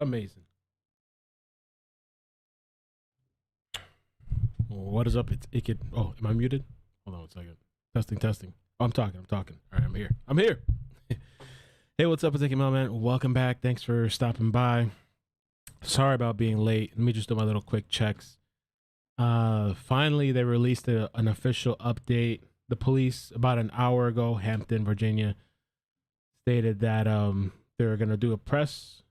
Amazing. What is up? It's icked. Oh, am I muted? Hold on 1 second. Testing, testing. Oh, I'm talking. All right, I'm here. Hey, what's up? It's ickEdMeL, man. Welcome back. Thanks for stopping by. Sorry about being late. Let me just do my little quick checks. Finally, they released an official update. The police, about an hour ago, Hampton, Virginia, stated that they're gonna do a press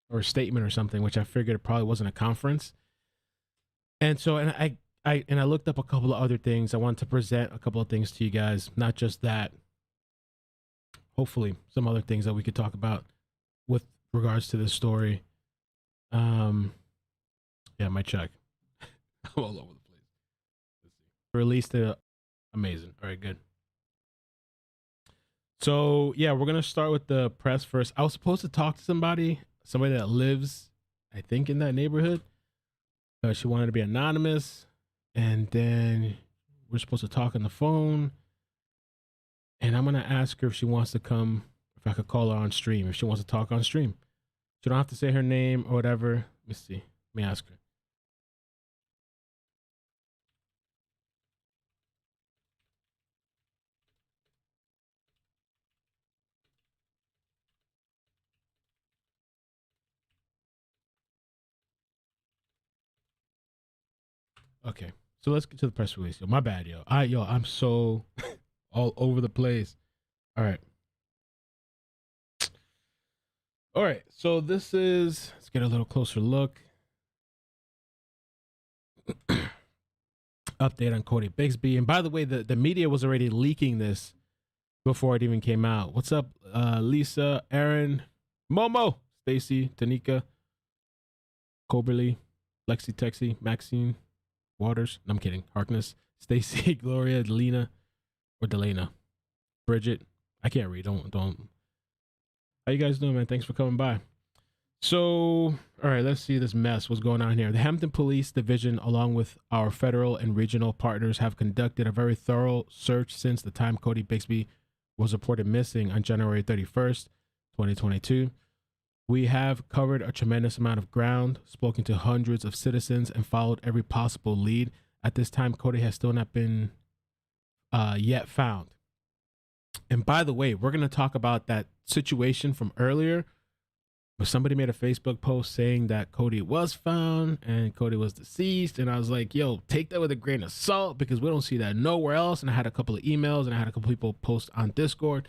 or a statement or something, which I figured it probably wasn't a conference. And so, and I looked up a couple of other things. I wanted to present a couple of things to you guys, not just that. Hopefully, some other things that we could talk about with regards to this story. Yeah, my check. I'm all over the place. Let's see. Released it. Amazing. All right, good. So yeah, we're gonna start with the press first. I was supposed to talk to somebody that lives, I think, in that neighborhood. She wanted to be anonymous, and then we're supposed to talk on the phone. And I'm gonna ask her if she wants to come, if I could call her on stream, if she wants to talk on stream. She don't have to say her name or whatever. Let me see. Let me ask her. Okay. So let's get to the press release. Yo, my bad, yo. I'm so all over the place. All right. All right. So this is, let's get a little closer look. Update on Codi Bigsby. And by the way, the media was already leaking this before it even came out. What's up, Lisa, Aaron, Momo, Stacy, Tanika, Coberly, Lexi, Texi, Maxine, Waters. No, I'm kidding. Harkness, Stacy, Gloria, Delena, or Delena, Bridget. I can't read. Don't. How you guys doing, man? Thanks for coming by. So, all right, let's see this mess. What's going on here? The Hampton Police Division, along with our federal and regional partners, have conducted a very thorough search since the time Codi Bigsby was reported missing on January 31st, 2022. We have covered a tremendous amount of ground, spoken to hundreds of citizens, and followed every possible lead. At this time, Codi has still not been yet found. And by the way, we're going to talk about that situation from earlier where somebody made a Facebook post saying that Codi was found and Codi was deceased. And I was like, yo, take that with a grain of salt because we don't see that nowhere else. And I had a couple of emails and I had a couple people post on Discord.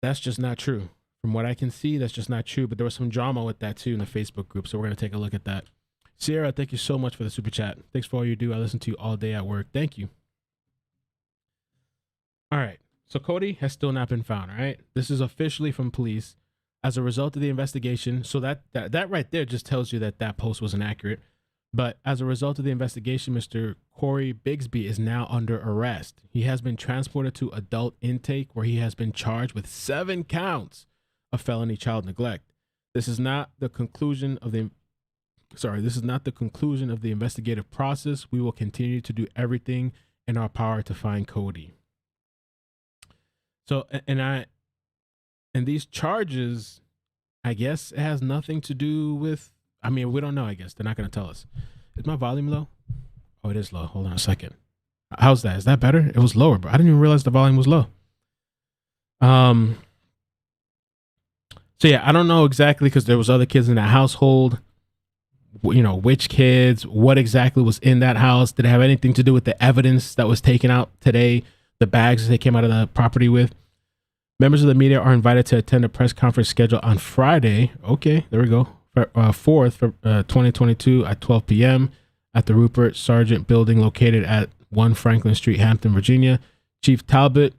That's just not true. From what I can see, that's just not true. But there was some drama with that too in the Facebook group. So we're going to take a look at that. Sierra, thank you so much for the super chat. Thanks for all you do. I listen to you all day at work. Thank you. All right. So Codi has still not been found, all right? This is officially from police. As a result of the investigation, so that right there just tells you that post was inaccurate. But as a result of the investigation, Mr. Cory Bigsby is now under arrest. He has been transported to adult intake where he has been charged with 7 counts of felony child neglect. This is not the conclusion of the investigative process. We will continue to do everything in our power to find Codi. So, and these charges, I guess it has nothing to do with, I mean, we don't know, I guess. They're not going to tell us. Is my volume low? Oh, it is low. Hold on a second. How's that? Is that better? It was lower, but I didn't even realize the volume was low. So yeah, I don't know exactly because there was other kids in that household. You know, which kids, what exactly was in that house? Did it have anything to do with the evidence that was taken out today? The bags they came out of the property with? Members of the media are invited to attend a press conference scheduled on Friday. Okay, there we go. 4th, 2022 at 12 p.m. at the Rupert Sargent Building located at 1 Franklin Street, Hampton, Virginia. Chief Talbot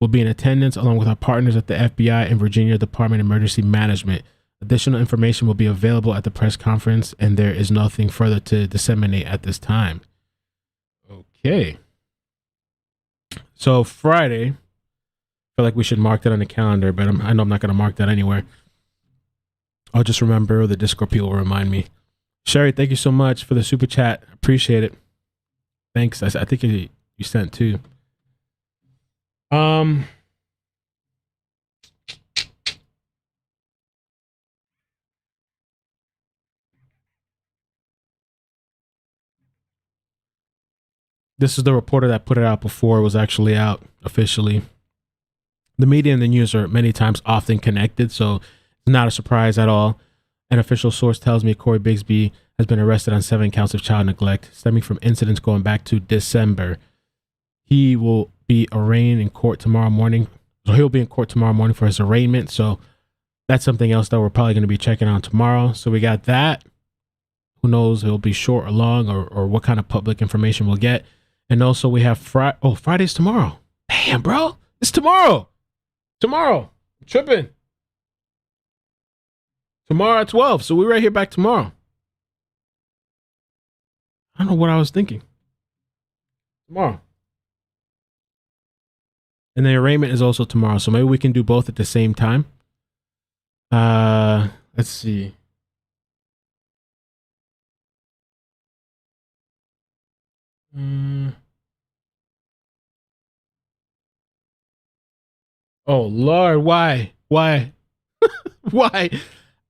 will be in attendance along with our partners at the FBI and Virginia Department of Emergency Management. Additional information will be available at the press conference, and there is nothing further to disseminate at this time. Okay. So Friday, I feel like we should mark that on the calendar, but I know I'm not going to mark that anywhere. I'll just remember, the Discord people will remind me. Sherry, thank you so much for the super chat. Appreciate it. Thanks. I think you sent too. This is the reporter that put it out before it was actually out officially. The media and the news are many times often connected, so it's not a surprise at all. An official source tells me Cory Bigsby has been arrested on 7 counts of child neglect stemming from incidents going back to December. He will be arraigned in court tomorrow morning. So he'll be in court tomorrow morning for his arraignment. So that's something else that we're probably going to be checking on tomorrow. So we got that. Who knows? It'll be short or long, or what kind of public information we'll get. And also we have Friday's tomorrow. Damn, bro. It's tomorrow. Tomorrow. I'm tripping. Tomorrow at 12. So we're right here back tomorrow. I don't know what I was thinking. Tomorrow. And the arraignment is also tomorrow. So maybe we can do both at the same time. Let's see. Oh Lord, why? Why?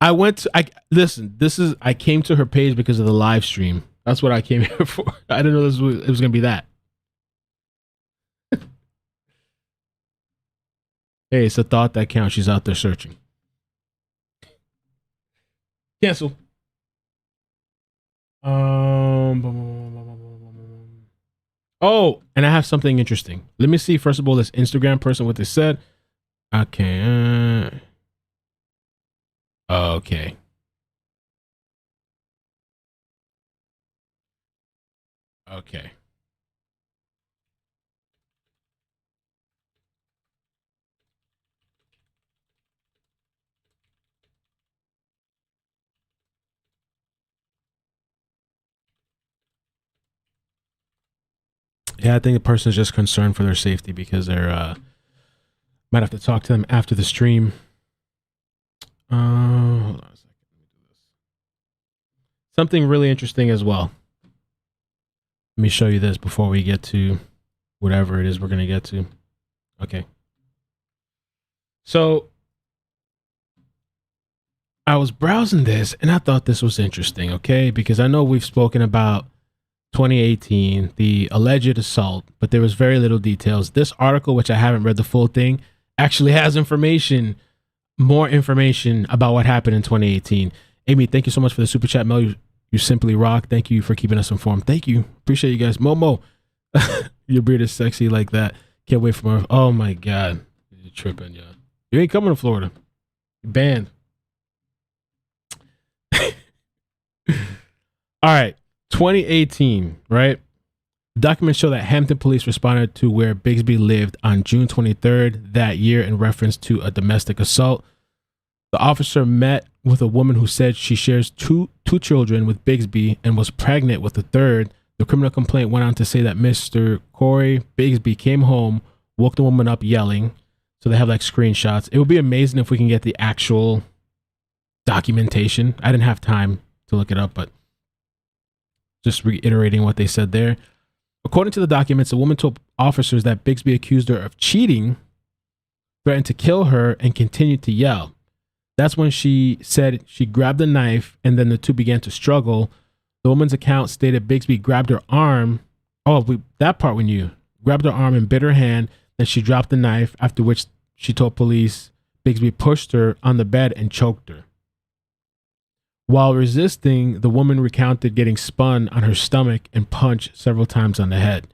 I came to her page because of the live stream. That's what I came here for. I didn't know it was gonna be that. Hey, it's a thought that counts. She's out there searching. Cancel. Oh, and I have something interesting. Let me see, first of all, this Instagram person, what they said. Okay. Okay. Okay. Yeah, I think the person is just concerned for their safety because they're might have to talk to them after the stream. Hold on a second. Let me do this. Something really interesting as well. Let me show you this before we get to whatever it is we're gonna get to. Okay. So I was browsing this and I thought this was interesting, okay? Because I know we've spoken about 2018, the alleged assault, but there was very little details. This article, which I haven't read the full thing, actually has information, more information about what happened in 2018. Amy, thank you so much for the super chat. Mel, you simply rock. Thank you for keeping us informed. Thank you. Appreciate you guys. Momo, your beard is sexy like that. Can't wait for more. Oh my God. You're tripping, yo. You ain't coming to Florida. You're banned. All right. 2018, right? Documents show that Hampton Police responded to where Bigsby lived on June 23rd that year in reference to a domestic assault. The officer met with a woman who said she shares two children with Bigsby and was pregnant with the third. The criminal complaint went on to say that Mr. Cory Bigsby came home, woke the woman up yelling. So they have like screenshots. It would be amazing if we can get the actual documentation. I didn't have time to look it up, but just reiterating what they said there. According to the documents, the woman told officers that Bigsby accused her of cheating, threatened to kill her, and continued to yell. That's when she said she grabbed a knife and then the two began to struggle. The woman's account stated Bigsby grabbed her arm. That part we knew. Grabbed her arm and bit her hand. Then she dropped the knife, after which she told police Bigsby pushed her on the bed and choked her. While resisting, the woman recounted getting spun on her stomach and punched several times on the head.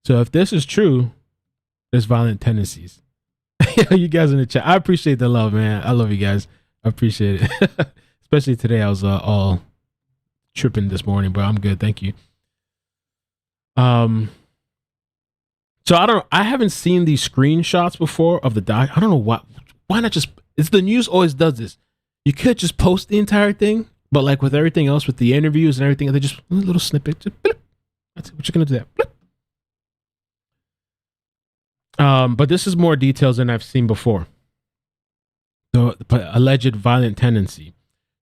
So if this is true, there's violent tendencies. You guys in the chat, I appreciate the love, man. I love you guys. I appreciate it. Especially today, I was all tripping this morning, but I'm good. Thank you. So I haven't seen these screenshots before of the doc. I don't know why not just, it's the news always does this. You could just post the entire thing. But like with everything else, with the interviews and everything, they just a little snippet. Just, that's what you're gonna do. That. But this is more details than I've seen before. The alleged violent tendency.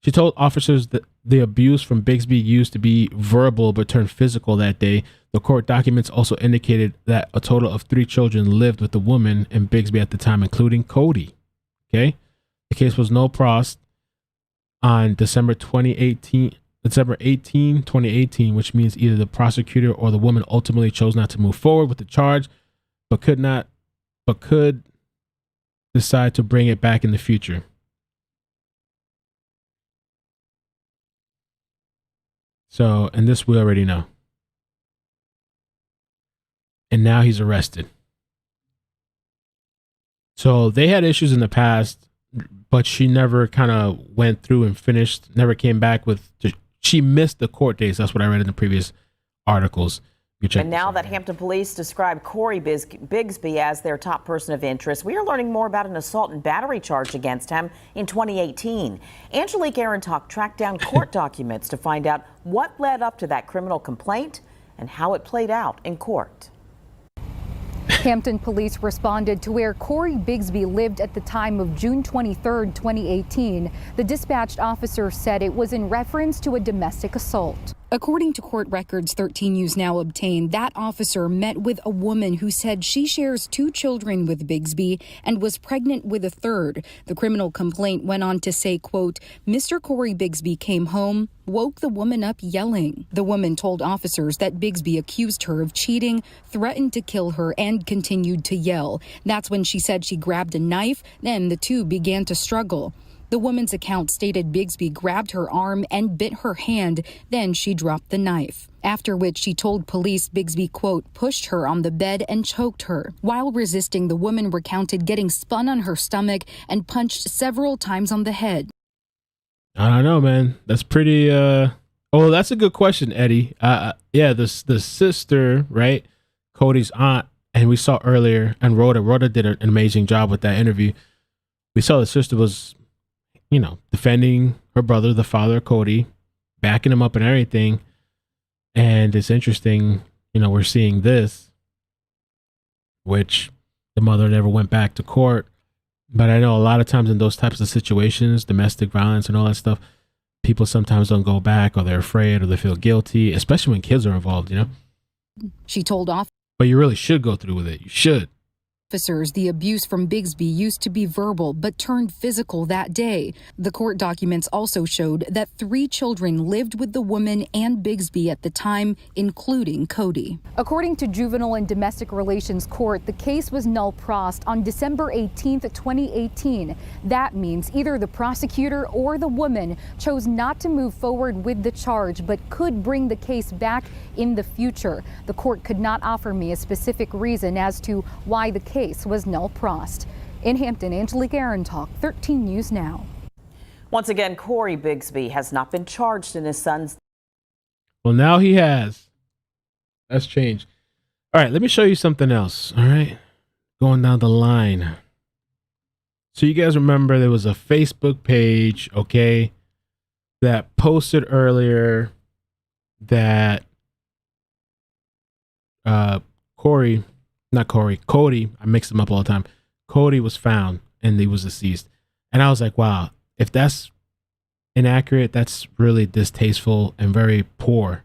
She told officers that the abuse from Bigsby used to be verbal but turned physical that day. The court documents also indicated that a total of 3 children lived with the woman and Bigsby at the time, including Cody. Okay, the case was no pros. On December 2018, December 18, 2018, which means either the prosecutor or the woman ultimately chose not to move forward with the charge, but could decide to bring it back in the future. So, and this we already know. And now he's arrested. So they had issues in the past, but she never kind of went through and finished, never came back with, she missed the court dates. That's what I read in the previous articles. And now that Hampton Police describe Cory Bigsby as their top person of interest, we are learning more about an assault and battery charge against him in 2018. Angelique Arentalk tracked down court documents to find out what led up to that criminal complaint and how it played out in court. Hampton Police responded to where Cory Bigsby lived at the time of June 23, 2018. The dispatched officer said it was in reference to a domestic assault. According to court records 13 News Now obtained, that officer met with a woman who said she shares 2 children with Bigsby and was pregnant with a third. The criminal complaint went on to say, quote, Mr. Cory Bigsby came home, woke the woman up yelling. The woman told officers that Bigsby accused her of cheating, threatened to kill her, and continued to yell. That's when she said she grabbed a knife, then the two began to struggle. The woman's account stated Bigsby grabbed her arm and bit her hand, then she dropped the knife. After which she told police Bigsby, quote, pushed her on the bed and choked her. While resisting, the woman recounted getting spun on her stomach and punched several times on the head. I don't know, man. That's pretty, oh, that's a good question, Eddie. Yeah, the sister, right? Cody's aunt, and we saw earlier, and Rhoda did an amazing job with that interview. We saw the sister was, you know, defending her brother, the father, Cody, backing him up and everything. And it's interesting, you know, we're seeing this, which the mother never went back to court. But I know a lot of times in those types of situations, domestic violence and all that stuff, people sometimes don't go back, or they're afraid, or they feel guilty, especially when kids are involved, you know? She told off. But you really should go through with it. You should. Officers, the abuse from Bigsby used to be verbal but turned physical that day. The court documents also showed that 3 children lived with the woman and Bigsby at the time, including Cody. According to Juvenile and Domestic Relations Court, the case was null prost on December 18, 2018. That means either the prosecutor or the woman chose not to move forward with the charge but could bring the case back in the future. The court could not offer me a specific reason as to why the case was null prost. In Hampton, Angelique Arentalk, 13 News Now. Once again, Cory Bigsby has not been charged in his son's. Well, now he has. That's changed. All right, let me show you something else. All right, going down the line. So you guys remember there was a Facebook page, okay, that posted earlier that Cody, I mix them up all the time. Cody was found and he was deceased. And I was like, wow, if that's inaccurate, that's really distasteful and very poor.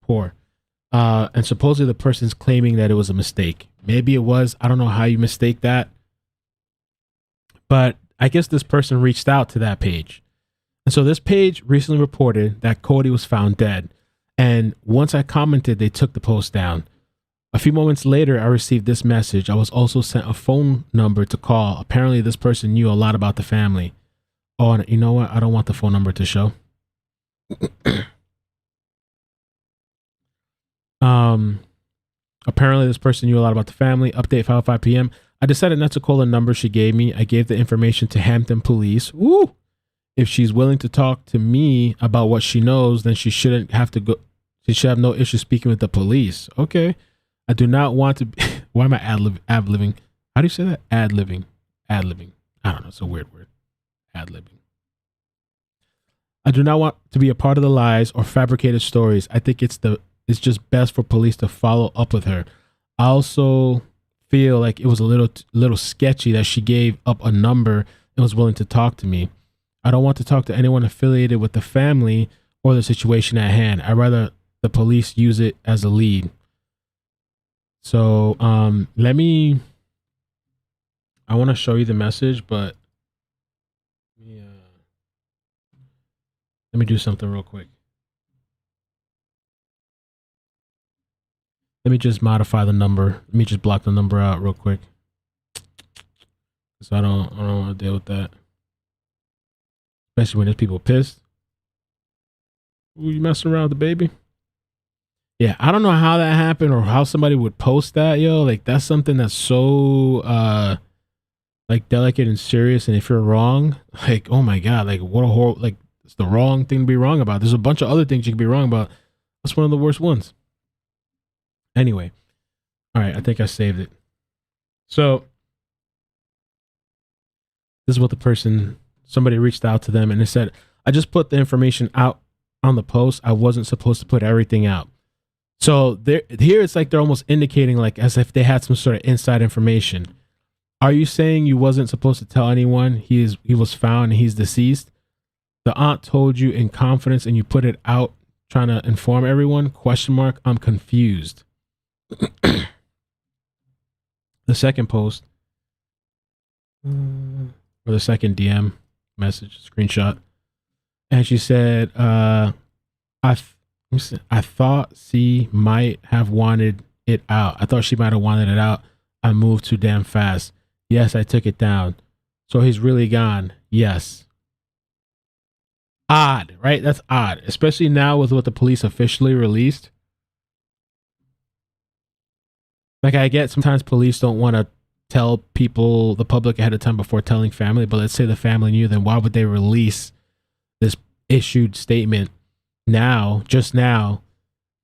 And supposedly the person's claiming that it was a mistake. Maybe it was. I don't know how you mistake that. But I guess this person reached out to that page. And so this page recently reported that Cody was found dead. And once I commented, they took the post down. A few moments later, I received this message. I was also sent a phone number to call. Apparently, this person knew a lot about the family. Oh, and you know what? I don't want the phone number to show. Apparently, this person knew a lot about the family. Update 5:05 p.m. I decided not to call the number she gave me. I gave the information to Hampton Police. Woo! If she's willing to talk to me about what she knows, then she shouldn't have to go. She should have no issue speaking with the police. Okay. I do not want to be, why am I ad-libbing? How do you say that? Ad-libbing. Ad-libbing. I don't know. It's a weird word. Ad-libbing. I do not want to be a part of the lies or fabricated stories. I think it's just best for police to follow up with her. I also feel like it was a little sketchy that she gave up a number and was willing to talk to me. I don't want to talk to anyone affiliated with the family or the situation at hand. I'd rather the police use it as a lead. So I want to show you the message, but let me do something real quick. Let me just modify the number. Let me just block the number out real quick. So I don't want to deal with that. Especially when there's people pissed. Ooh, you messing around with the baby? Yeah, I don't know how that happened or how somebody would post that, yo. Like, that's something that's so like delicate and serious. And if you're wrong, like, oh my God, like what a horrible, like it's the wrong thing to be wrong about. There's a bunch of other things you can be wrong about. That's one of the worst ones. Anyway, all right, I think I saved it. So this is what somebody reached out to them and they said, I just put the information out on the post. I wasn't supposed to put everything out. So here it's like they're almost indicating like as if they had some sort of inside information. Are you saying you wasn't supposed to tell anyone he was found and he's deceased? The aunt told you in confidence and you put it out trying to inform everyone? ? I'm confused. The second post or the second DM message screenshot, and she said, I thought she might have wanted it out. I thought she might have wanted it out. I moved too damn fast. Yes, I took it down. So he's really gone. Yes. Odd, right? That's odd, especially now with what the police officially released. Like, I get sometimes police don't want to tell people, the public ahead of time before telling family, but let's say the family knew, then why would they release this issued statement now, just now,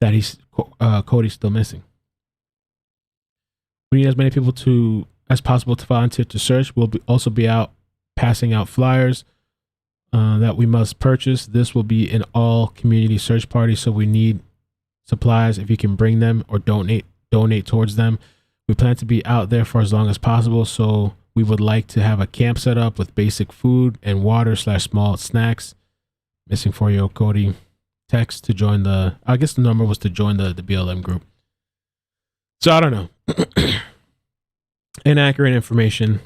that Cody's still missing? We need as many people as possible to volunteer to search. We'll also be out passing out flyers that we must purchase. This will be an all community search party, so we need supplies if you can bring them or donate towards them. We plan to be out there for as long as possible, so we would like to have a camp set up with basic food and water / small snacks. Missing for you, Cody. Text to join I guess the number was to join the BLM group. So I don't know. Inaccurate information.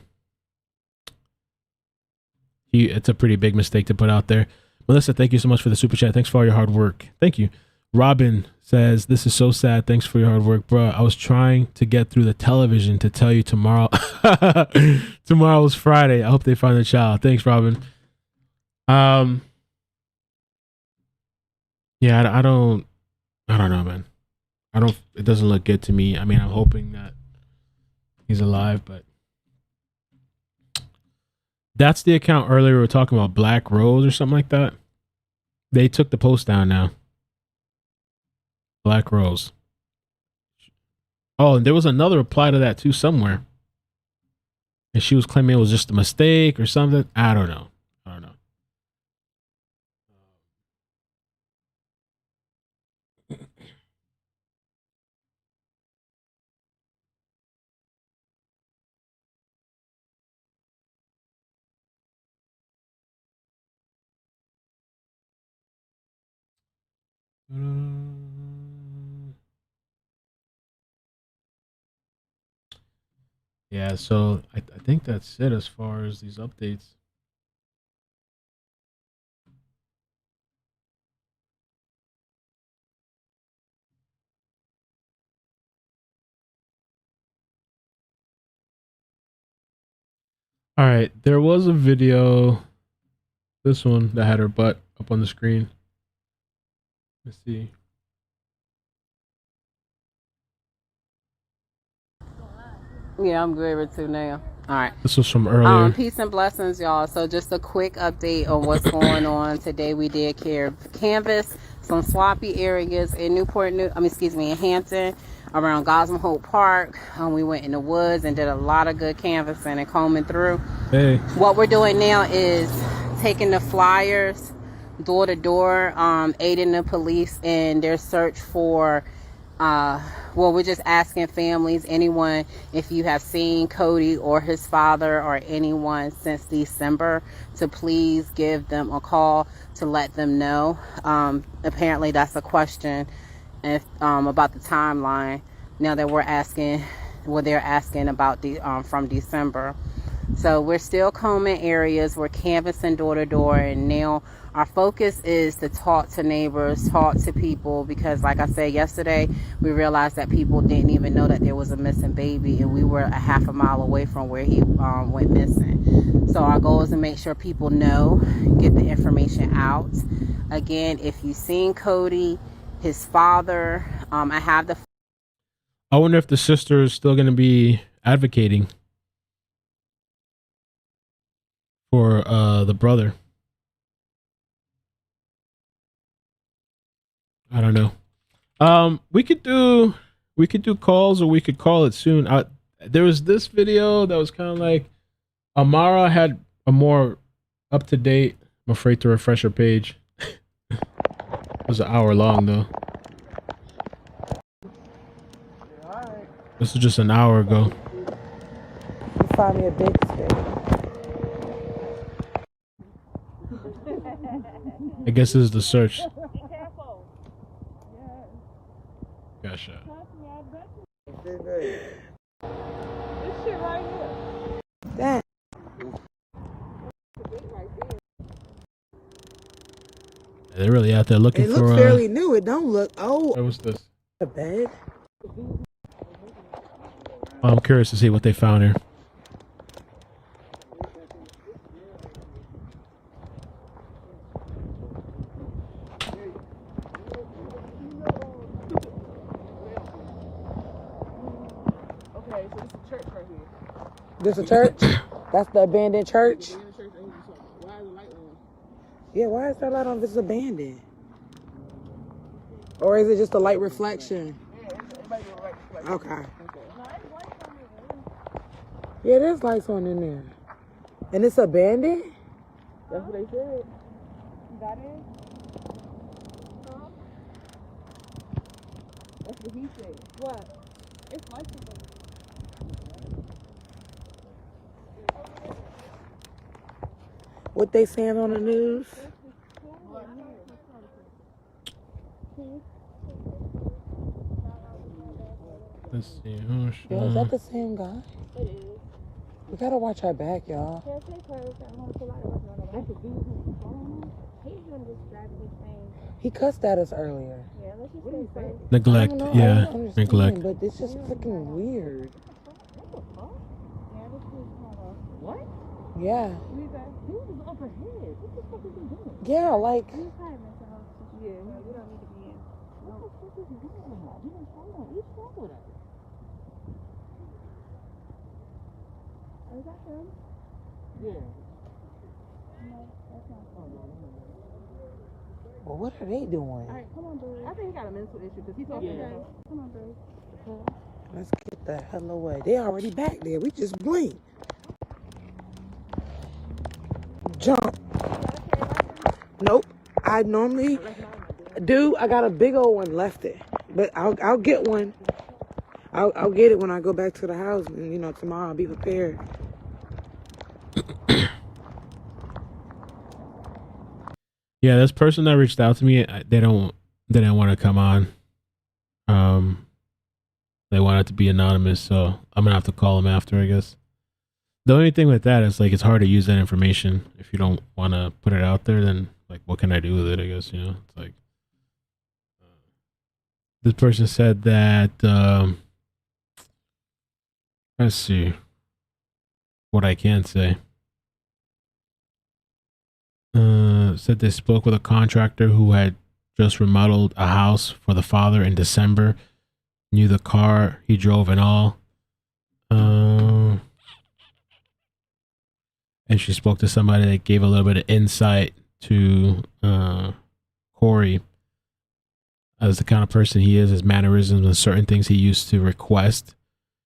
It's a pretty big mistake to put out there. Melissa, thank you so much for the super chat. Thanks for all your hard work. Thank you. Robin says, this is so sad. Thanks for your hard work, bro. I was trying to get through the television to tell you tomorrow. Tomorrow is Friday. I hope they find the child. Thanks, Robin. Yeah, I don't know, man. It doesn't look good to me. I mean, I'm hoping that he's alive, but that's the account earlier we were talking about, Black Rose or something like that. They took the post down now. Black Rose. Oh, and there was another reply to that too somewhere. And she was claiming it was just a mistake or something. I don't know. Yeah, so I think that's it as far as these updates. All right, there was a video, this one, that had her butt up on the screen. Let's see. Yeah, I'm good with 2 now. All right. This was from earlier. Peace and blessings, y'all. So just a quick update on what's going on. Today we did canvas some sloppy areas in in Hampton, around Gosman Hope Park. We went in the woods and did a lot of good canvassing and combing through. Hey. What we're doing now is taking the flyers door to door, aiding the police in their search for we're just asking families, anyone, if you have seen Cody or his father or anyone since December, to please give them a call to let them know. Apparently that's a question about the timeline now that they're asking about from December. So we're still combing areas, we're canvassing door to door, and now our focus is to talk to neighbors, talk to people, because like I said yesterday, we realized that people didn't even know that there was a missing baby, and we were a half a mile away from where he went missing. So our goal is to make sure people know, get the information out. Again, if you've seen Cody, his father, I have the... I wonder if the sister is still going to be advocating for the brother. I don't know. We could do calls, or we could call it soon. There was this video that was kind of like Amara had a more up to date. I'm afraid to refresh her page. It was an hour long though. This was just an hour ago. You find me a big stick. I guess this is the search. Got shot. This shit right here. Damn. They're really out there looking for. It looks fairly new. It don't look old. What's this? A bed. I'm curious to see what they found here. Okay, so this is a church right here. This a church? That's the abandoned church? Why is the light on? Yeah, why is that light on if it's abandoned? Or is it just a light reflection? Yeah, it might be a light reflection. Okay. Yeah, there's lights on in there. And it's abandoned? That's what they said. That is? Huh? That's what he said. What? It's lights on. What they saying on the news? Let's see. Oh, Yo, is that the same guy? It is. We gotta watch our back, y'all. He cussed at us earlier. Yeah, let's just say first. Neglect. I don't know, I Yeah, don't understand, neglect. But it's just freaking weird. Yeah, this is kind of... What? Yeah. He was over here. What the fuck is he doing? Yeah, like... He's hiding in the house. Yeah, we don't need to be in. What the fuck is he doing? He didn't fall on each one with us. Is that him? Yeah. No, that's not him. Well, what are they doing? Alright, come on, Billy. I think he got a mental issue because he's talking to us. Come on, Billy. Let's get the hell away. They already back there. We just blinked. Jump. Nope. I normally do. I got a big old one left it, but I'll get one. I'll get it when I go back to the house, and you know, tomorrow I'll be prepared. Yeah, this person that reached out to me, they didn't want to come on. They wanted to be anonymous, so I'm gonna have to call them after, I guess. The only thing with that is like it's hard to use that information if you don't want to put it out there. Then like, what can I do with it? I guess, you know, it's like this person said that. Let's see what I can say. Said they spoke with a contractor who had just remodeled a house for the father in December. Knew the car he drove and all. And she spoke to somebody that gave a little bit of insight to Cory as the kind of person he is, his mannerisms and certain things he used to request.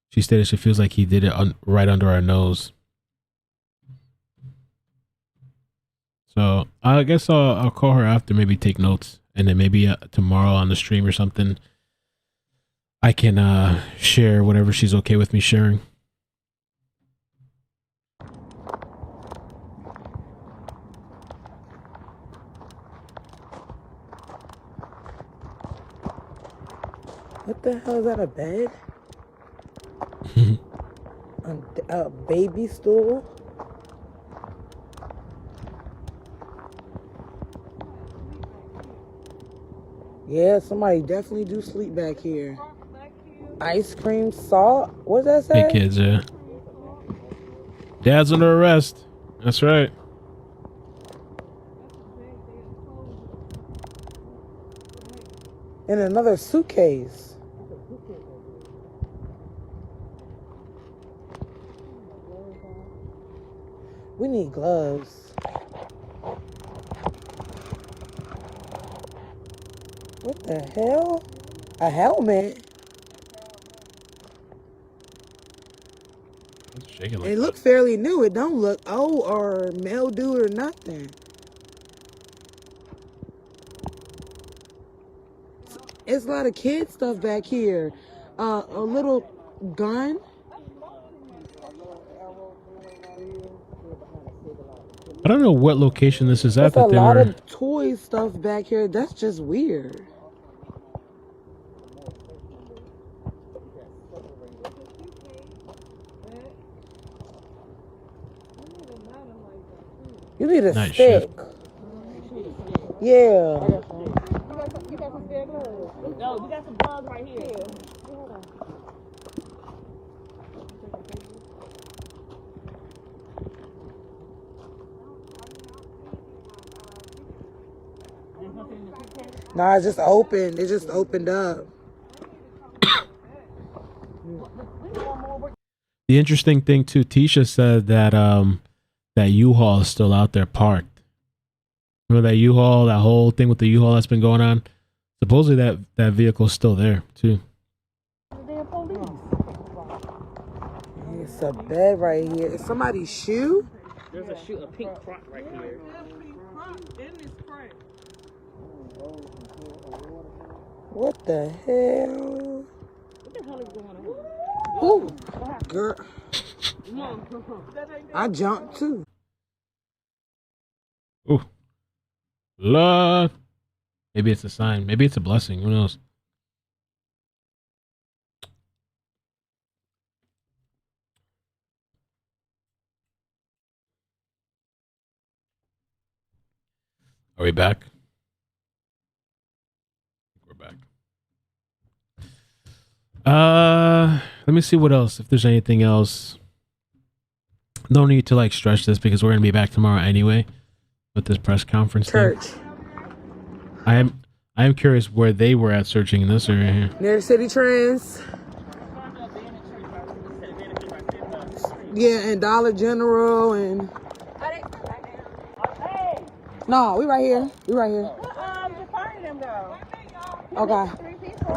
She stated she feels like he did it right under our nose. So I guess I'll call her after, maybe take notes, and then maybe tomorrow on the stream or something, I can share whatever she's okay with me sharing. What the hell is that? A bed? A baby stool? Yeah, somebody definitely do sleep back here. Ice cream, salt. What does that Hey say? kids, yeah. Dad's under arrest. That's right. And another suitcase. We need gloves. What the hell? A helmet? It's shaking like It that. looks fairly new. It don't look old or mildew or nothing. It's a lot of kid stuff back here. A little gun. I don't know what location this is at There's a that they lot were. of toy stuff back here. That's just weird. You need a Night stick. shift. Yeah. You got some spare gloves? No, we got some gloves right here. Nah, it just opened. It just opened up. The interesting thing too, Tisha said that that U-Haul is still out there parked. Remember that U-Haul, that whole thing with the U-Haul that's been going on? Supposedly that vehicle's still there too. It's a bed right here. Is somebody's shoe? There's a shoe, a pink front right here. What the hell? What the hell is going on? Who? Girl. I jumped too. Ooh. Lord. Maybe it's a sign. Maybe it's a blessing. Who knows? Are we back? We're back. Let me see what else. If there's anything else. No need to like stretch this because we're gonna be back tomorrow anyway with this press conference thing. Church. I am curious where they were at searching this area here. Near City Trends. Yeah, and Dollar General and... No, we right here. We right here. Just find them though. Okay. 3 people.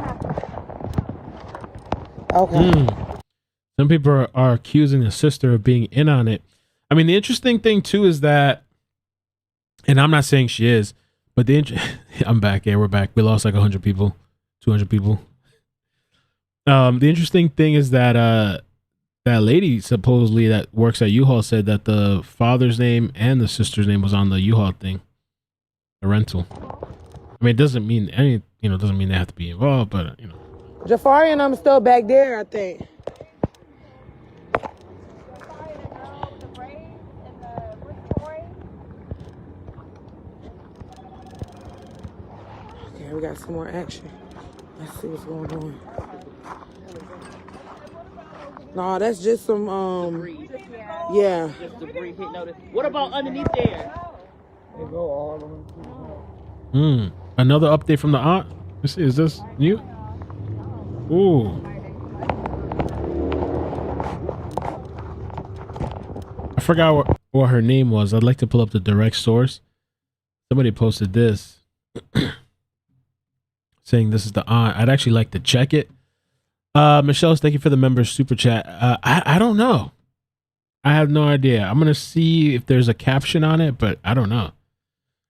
Okay. Some people are accusing the sister of being in on it. I mean, the interesting thing too is that, and I'm not saying she is, but I'm back. Yeah, we're back. We lost like 100 people, 200 people. The interesting thing is that that lady supposedly that works at U-Haul said that the father's name and the sister's name was on the U-Haul thing, the rental. I mean, it doesn't mean any, doesn't mean they have to be involved, but Jafari and I'm still back there, I think. Okay, we got some more action. Let's see what's going on. No, that's just some Debris. yeah. Just debris hit notice. What about underneath there? They go all over. Another update from the aunt. Let's see, is this new? Ooh. I forgot what her name was. I'd like to pull up the direct source. Somebody posted this saying this is the aunt. I'd actually like to check it. Michelle, thank you for the members super chat. I don't know. I have no idea. I'm gonna see if there's a caption on it, but I don't know.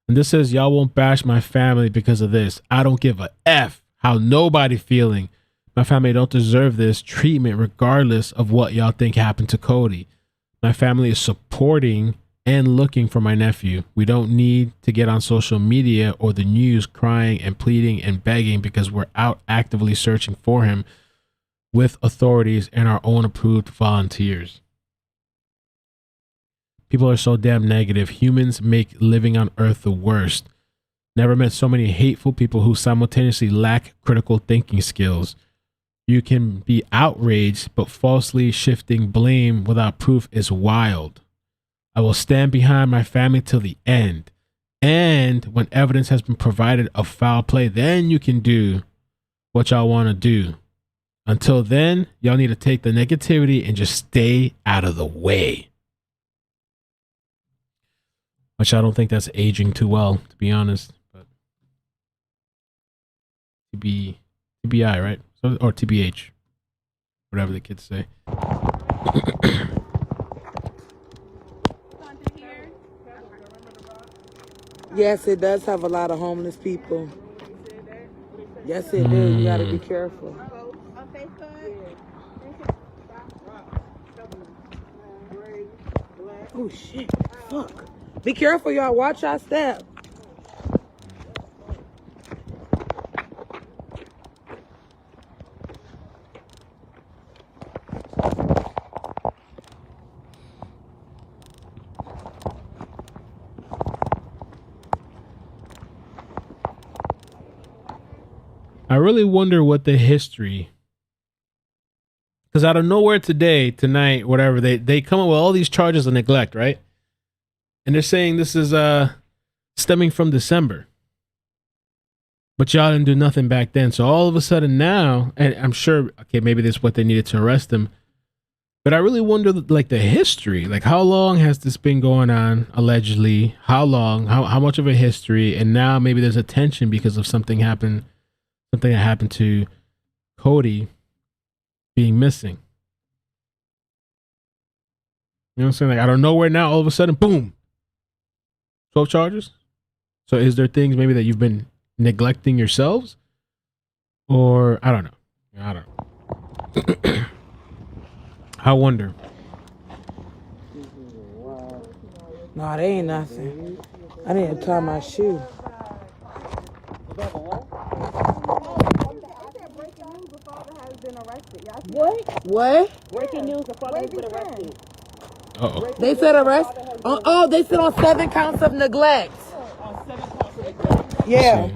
And this says, y'all won't bash my family because of this. I don't give a F how nobody feeling. My family don't deserve this treatment regardless of what y'all think happened to Cody. My family is supporting and looking for my nephew. We don't need to get on social media or the news crying and pleading and begging because we're out actively searching for him with authorities and our own approved volunteers. People are so damn negative. Humans make living on Earth the worst. Never met so many hateful people who simultaneously lack critical thinking skills. You can be outraged, but falsely shifting blame without proof is wild. I will stand behind my family till the end. And when evidence has been provided of foul play, then you can do what y'all want to do. Until then, y'all need to take the negativity and just stay out of the way. Which I don't think that's aging too well, to be honest. But TBI, right? Or TBH. Whatever the kids say. Yes, it does have a lot of homeless people. Yes, it do. You gotta be careful. Oh shit! Fuck! Be careful, y'all. Watch our step. I really wonder what the history, because out of nowhere tonight, whatever, they come up with all these charges of neglect, right? And they're saying this is stemming from December. But y'all didn't do nothing back then. So all of a sudden now, and I'm sure, okay, maybe this is what they needed to arrest him. But I really wonder, like, the history. Like, how long has this been going on, allegedly? How long? How much of a history? And now maybe there's a tension because of something that happened to Codi being missing. You know what I'm saying? Like, out of nowhere now, all of a sudden, boom, 12 charges. So is there things maybe that you've been neglecting yourselves? Or, I don't know. I wonder. Nah, they ain't nothing. I need to tie my shoe. What? Breaking news, the father has been arrested. Uh-oh. They said arrest? They said on 7 counts of neglect. On 7 counts of neglect. Yeah.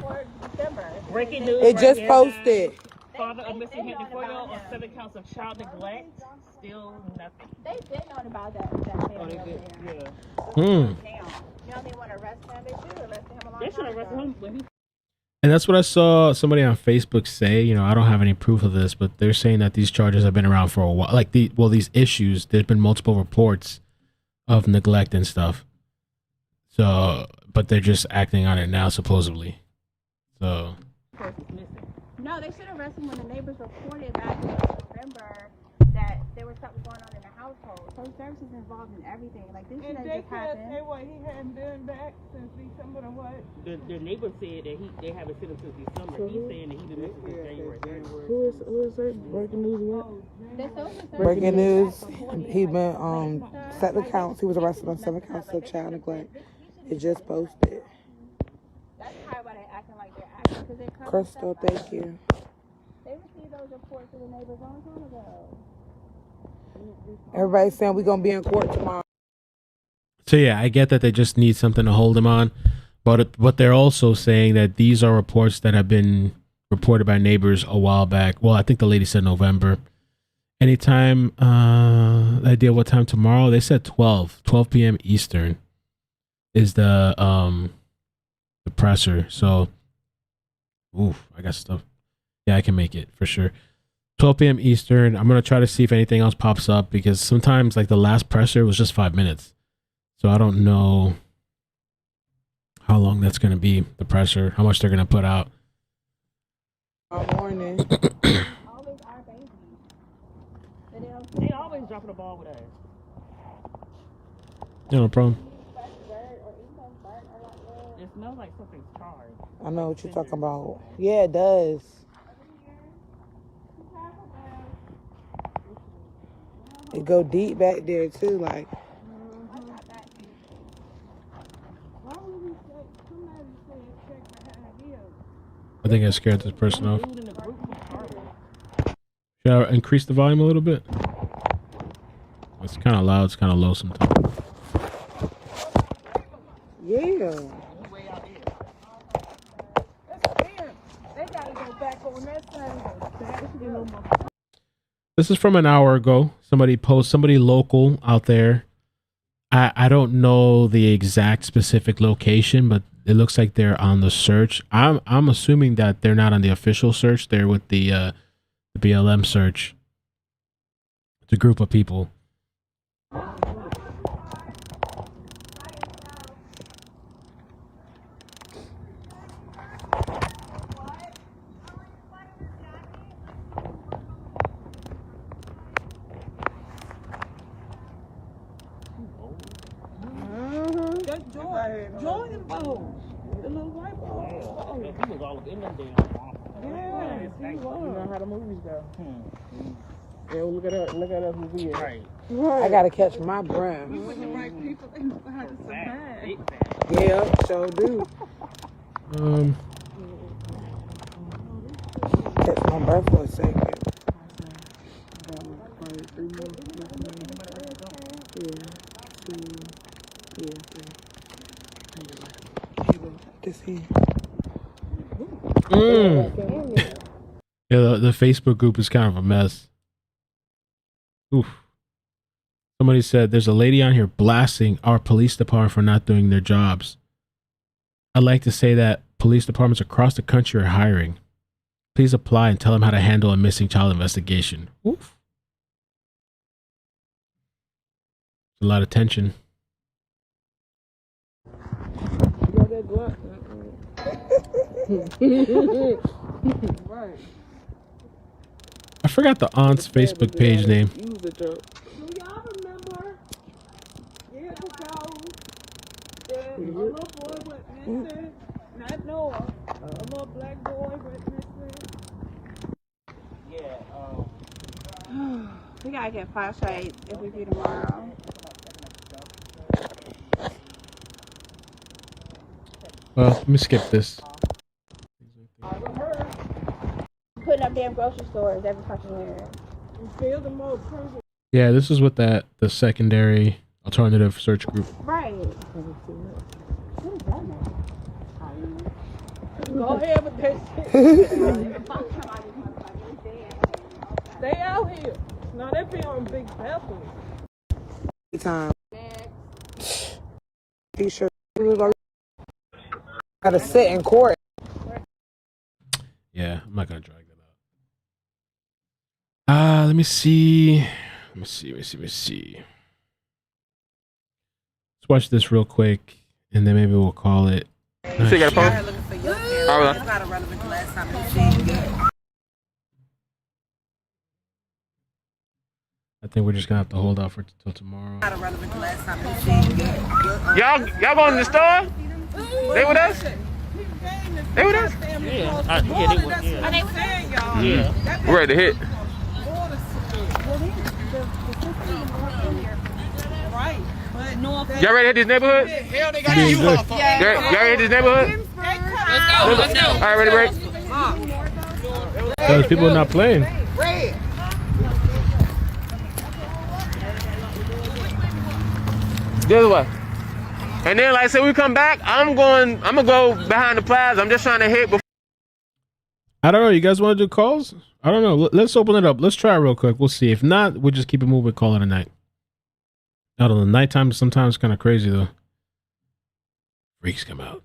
Breaking news. It just posted. Father of missing Hampton Police on 7 counts of child neglect. Still nothing. They've been knowing about that family over there. Yeah. Now they want to arrest him. They should have arrested him a long They should time have arrested ago. him when he. And that's what I saw somebody on Facebook say. You know, I don't have any proof of this, but they're saying that these charges have been around for a while. Like, these issues, there's been multiple reports of neglect and stuff. So, but they're just acting on it now, supposedly. So. No, they should arrest him when the neighbors reported back in November that there was something going on in the household. Social services involved in everything. Like, this should have just happened. He hadn't been back since December or what? The neighbor said that they haven't seen him since December. He's saying that he's been missing since January. Who is it? Breaking news what? The social services Breaking news. He been 7 counts. He was arrested on 7 counts of child neglect. It just posted. That's probably why they're acting like they're acting, because they're covering Crystal, stuff up. thank you. They received those reports to the neighbors a long time ago. Everybody's saying we're gonna be in court tomorrow. So yeah, I get that they just need something to hold him on, but they're also saying that these are reports that have been reported by neighbors a while back. Well, I think the lady said November. Anytime, idea what time tomorrow? They said 12 p.m. Eastern is the presser. So, oof, I got stuff. Yeah, I can make it for sure. 12 p.m. Eastern. I'm gonna try to see if anything else pops up, because sometimes, like, the last presser was just 5 minutes. So I don't know how long that's going to be, the pressure, how much they're going to put out. Morning. Always our babies. They always dropping the ball with us. Yeah, no problem. It smells like something's charred. I know what you're talking about. Yeah, it does. It go deep back there too, like. I think I scared this person off. Should I increase the volume a little bit? It's kind of loud. It's kind of low sometimes. Yeah. This is from an hour ago. Somebody local out there. I don't know the exact specific location, but it looks like they're on the search. I'm assuming that they're not on the official search. They're with the BLM search. It's a group of people. Jordan balls. The little white balls. He was all up in them damn. Yes, he was. You know how the movies go. Yeah, look at us. Look at us. We are. Right. I gotta catch my breath. We with the right people, they know how to survive. Yeah, so do. Catch my breath for a second. Yeah, the Facebook group is kind of a mess. Oof. Somebody said there's a lady on here blasting our police department for not doing their jobs. I'd like to say that police departments across the country are hiring. Please apply and tell them how to handle a missing child investigation. Oof. A lot of tension. Right. I forgot the aunt's Facebook page name. Do y'all remember years ago that a little boy went missing? Not Noah. A little black boy went missing. Yeah, We gotta get flashlights if we do tomorrow. Well, let me skip this. Putting up damn grocery stores every fucking year. Feel the more perfect. Yeah, this is with the secondary alternative search group. Right. Go ahead with that shit. Stay out here. No, they be on big vessels. Time. T-shirt. Gotta sit in court. Yeah, I'm not gonna drag that out. Let me see. Let's watch this real quick, and then maybe we'll call it. You still got a phone? Alright. I think we're just gonna have to hold off till tomorrow. Y'all going to the store? They with us? They with us? yeah, they were. Yeah. Yeah. We're ready to hit. Y'all ready to hit this neighborhood? Hell, they got you off. Y'all ready to hit this neighborhood? Let's go. All right, ready, break? Those people are not playing. The other way. And then, like I said, we come back. I'm gonna go behind the plaza. I'm just trying to hit before. I don't know. You guys want to do calls? I don't know. Let's open it up. Let's try it real quick. We'll see. If not, we'll just keep it moving. Call it a night. I don't know. Nighttime sometimes kind of crazy though. Freaks come out.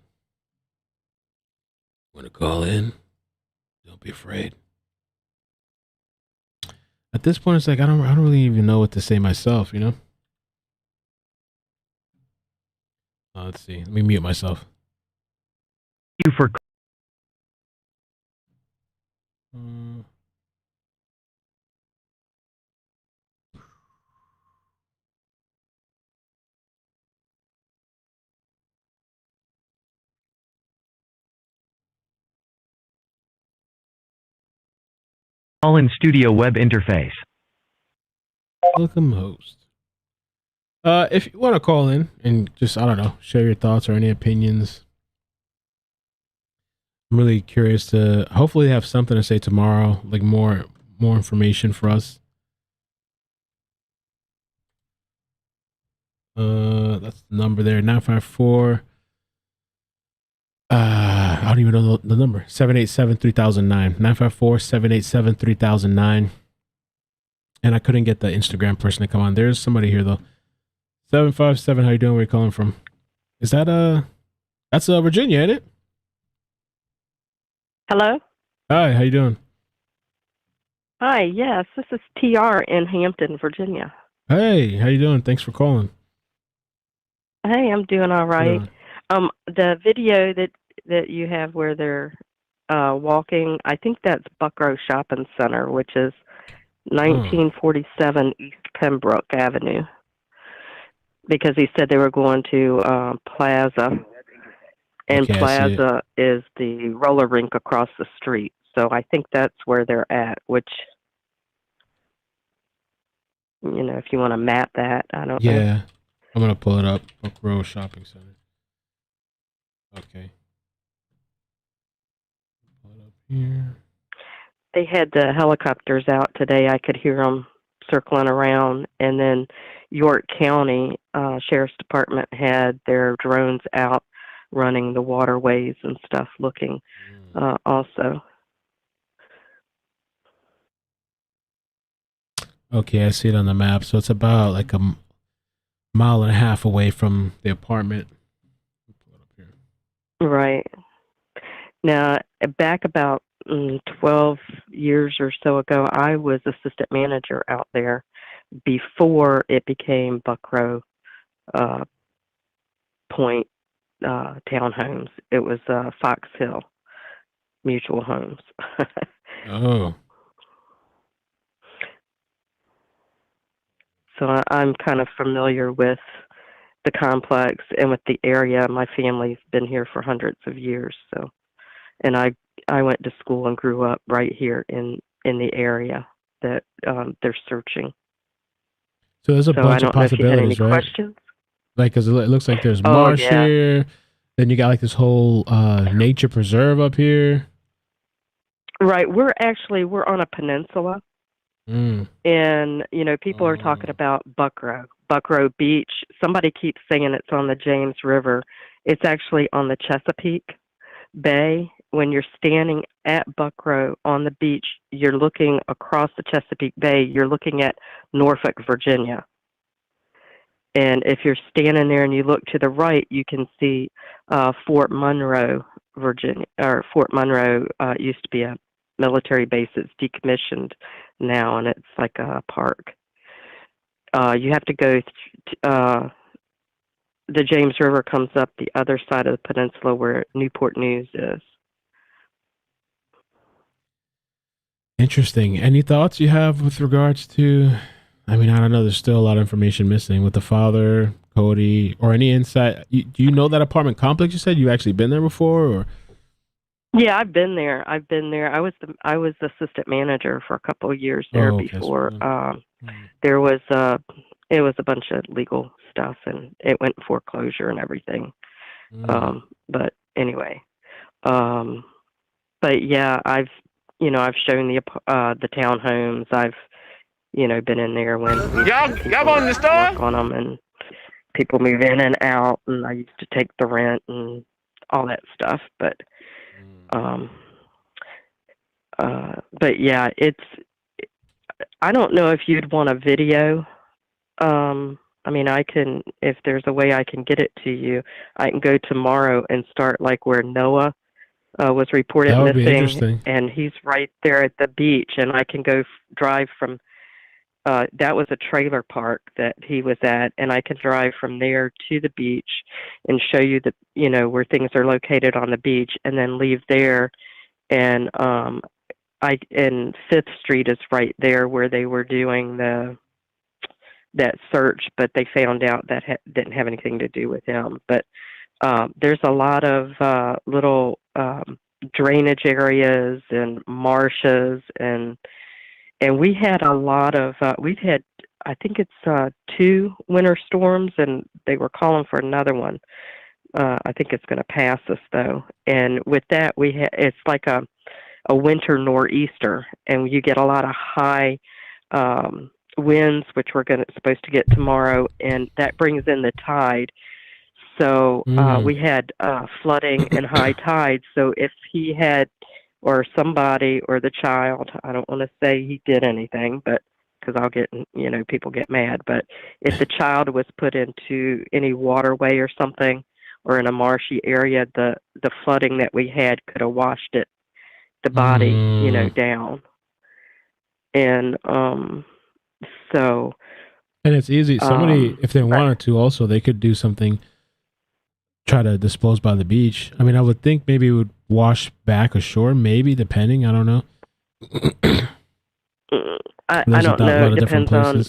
Want to call in? Don't be afraid. At this point, it's like I don't really even know what to say myself. You know. Let's see. Let me mute myself. You for call-in studio web interface. Welcome, host. If you want to call in and just, I don't know, share your thoughts or any opinions. I'm really curious to hopefully have something to say tomorrow, like more information for us. That's the number there, 954. I don't even know the number. 787-3009. 954-787-3009. And I couldn't get the Instagram person to come on. There's somebody here though. 757. How you doing? Where you calling from? Is that that's Virginia, ain't it? Hello? Hi, how you doing? Hi, yes, this is TR in Hampton, Virginia. Hey, how you doing? Thanks for calling. Hey, I'm doing all right. Yeah. The video that you have where they're walking, I think that's Buckrow Shopping Center, which is 1947 East Pembroke Avenue. Because he said they were going to Plaza, and Okay, Plaza is the roller rink across the street. So I think that's where they're at, which, you know, if you want to map that, I don't know. Yeah, I'm going to pull it up. Buckrow Shopping Center. Okay. Pull it up here. They had the helicopters out today. I could hear them circling around. And then York County Sheriff's Department had their drones out running the waterways and stuff looking also. Okay, I see it on the map. So it's about like a mile and a half away from the apartment. Right. Now, back about 12 years or so ago, I was assistant manager out there before it became Buckrow Point Townhomes. It was Fox Hill Mutual Homes. Oh. So I'm kind of familiar with the complex and with the area. My family's been here for hundreds of years. So, and I went to school and grew up right here in the area that they're searching. So there's a bunch of possibilities, right? Questions? Like, because it looks like there's marsh here. Then you got like this whole nature preserve up here. Right. We're on a peninsula. And, you know, people are talking about Buckrow Beach. Somebody keeps saying it's on the James River. It's actually on the Chesapeake Bay. When you're standing at Buckrow on the beach, you're looking across the Chesapeake Bay. You're looking at Norfolk, Virginia. And if you're standing there and you look to the right, you can see Fort Monroe, Virginia, or Fort Monroe used to be a military base. It's decommissioned now, and it's like a park. You have to go. The James River comes up the other side of the peninsula where Newport News is. Interesting. Any thoughts you have with regards to? I mean, I don't know. There's still a lot of information missing with the father, Cody, or any insight. Do you know that apartment complex? You said you actually been there before, or? Yeah, I've been there. I was the assistant manager for a couple of years there before. There was it was a bunch of legal stuff, and it went foreclosure and everything. But anyway, but yeah, I've shown the townhomes. I've been in there when y'all going to the store on them, and people move in and out, and I used to take the rent and all that stuff. But yeah, I don't know if you'd want a video. I mean, I can, if there's a way I can get it to you, I can go tomorrow and start like where Noah was reported that would be missing, interesting. and he's right there at the beach, and I can go drive from, that was a trailer park that he was at, and I can drive from there to the beach and show you where things are located on the beach, and then leave there. And and 5th Street is right there where they were doing that search, but they found out that didn't have anything to do with him. But there's a lot of little drainage areas and marshes, and we had a lot of we've had, I think it's 2 winter storms, and they were calling for another one. I think it's going to pass us though, and with that it's like a winter nor'easter, and you get a lot of high winds, which we're supposed to get tomorrow, and that brings in the tide. So we had flooding and high tide. So if he had, or somebody, or the child, I don't want to say he did anything, but because I'll get, people get mad. But if the child was put into any waterway or something, or in a marshy area, the flooding that we had could have washed the body, down. And so. And it's easy. Somebody, if they wanted to, also they could do something. Try to dispose by the beach. I mean, I would think maybe it would wash back ashore, maybe, depending. I don't know. I don't know. It depends on,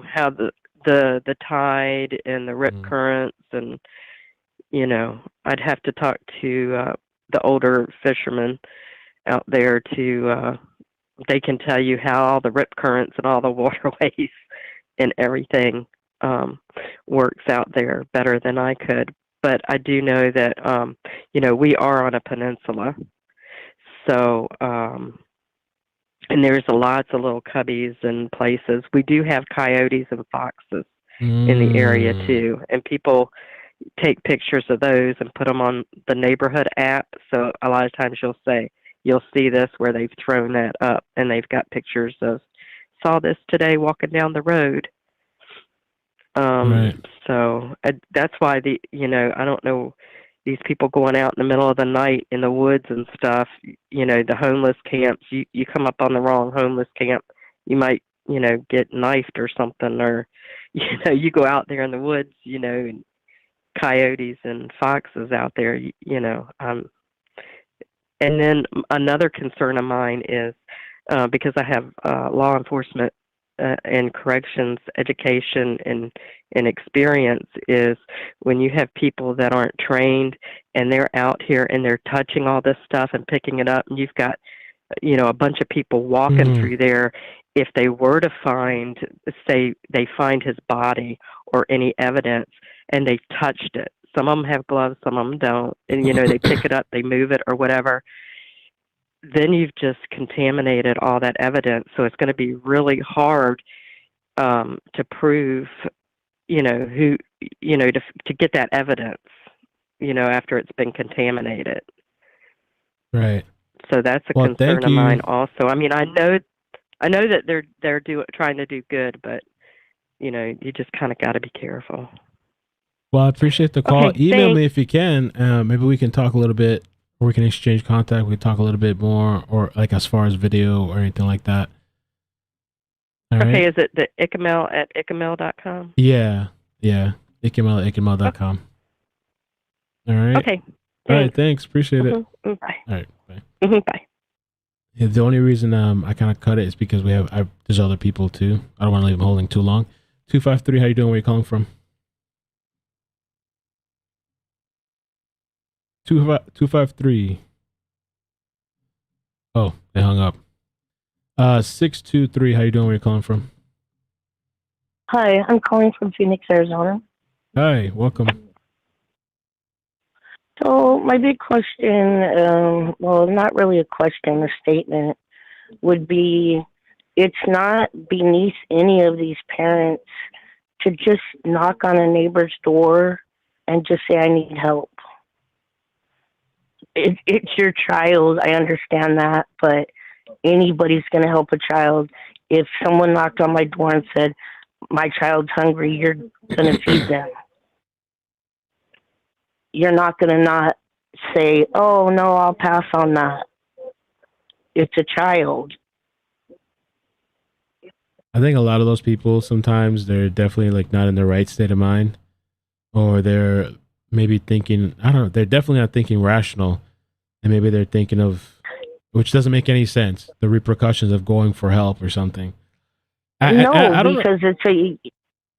how the tide and the rip currents, and, I'd have to talk to the older fishermen out there to, they can tell you how all the rip currents and all the waterways and everything works out there better than I could. But I do know that, we are on a peninsula. So, and there's lots of little cubbies and places. We do have coyotes and foxes in the area too. And people take pictures of those and put them on the neighborhood app. So a lot of times you'll see this where they've thrown that up and they've got pictures of, saw this today walking down the road. Right. So that's why I don't know, these people going out in the middle of the night in the woods and stuff, the homeless camps, you come up on the wrong homeless camp, you might, get knifed or something, or, you go out there in the woods, and coyotes and foxes out there, and then another concern of mine is, because I have law enforcement and corrections education and experience, is when you have people that aren't trained and they're out here and they're touching all this stuff and picking it up, and you've got, a bunch of people walking through there. If they were to find, say they find his body or any evidence and they touched it, some of them have gloves, some of them don't, and they pick it up, they move it or whatever, then you've just contaminated all that evidence. So it's going to be really hard to prove, who, to get that evidence, after it's been contaminated. Right. So that's a concern of mine also. I mean, I know that they're trying to do good, but, you just kind of got to be careful. Well, I appreciate the call. Okay, Email thanks. me if you can. Maybe we can talk a little bit. Or we can exchange contact. We can talk a little bit more, or like as far as video or anything like that. All right? Okay, is it the iCkEdMeL at iCkEdMeL.com? Yeah. iCkEdMeL at iCkEdMeL.com. All right. Okay. All right. Thanks. Appreciate it. Bye. All right. Bye. Bye. Yeah, the only reason I kind of cut it is because there's other people too. I don't want to leave them holding too long. 253. How you doing? Where you calling from? 253. Oh, they hung up. 623. How you doing? Where you calling from? Hi, I'm calling from Phoenix, Arizona. Hi, welcome. So my big question, well, not really a question, a statement, would be, it's not beneath any of these parents to just knock on a neighbor's door and just say, I need help. It's your child, I understand that, but anybody's going to help a child. If someone knocked on my door and said, my child's hungry, you're going to feed them. You're not going to not say, oh, no, I'll pass on that. It's a child. I think a lot of those people, sometimes they're definitely like not in the right state of mind, or they're maybe thinking, I don't know, they're definitely not thinking rational, and maybe they're thinking of, which doesn't make any sense, the repercussions of going for help or something. I don't because know. It's a...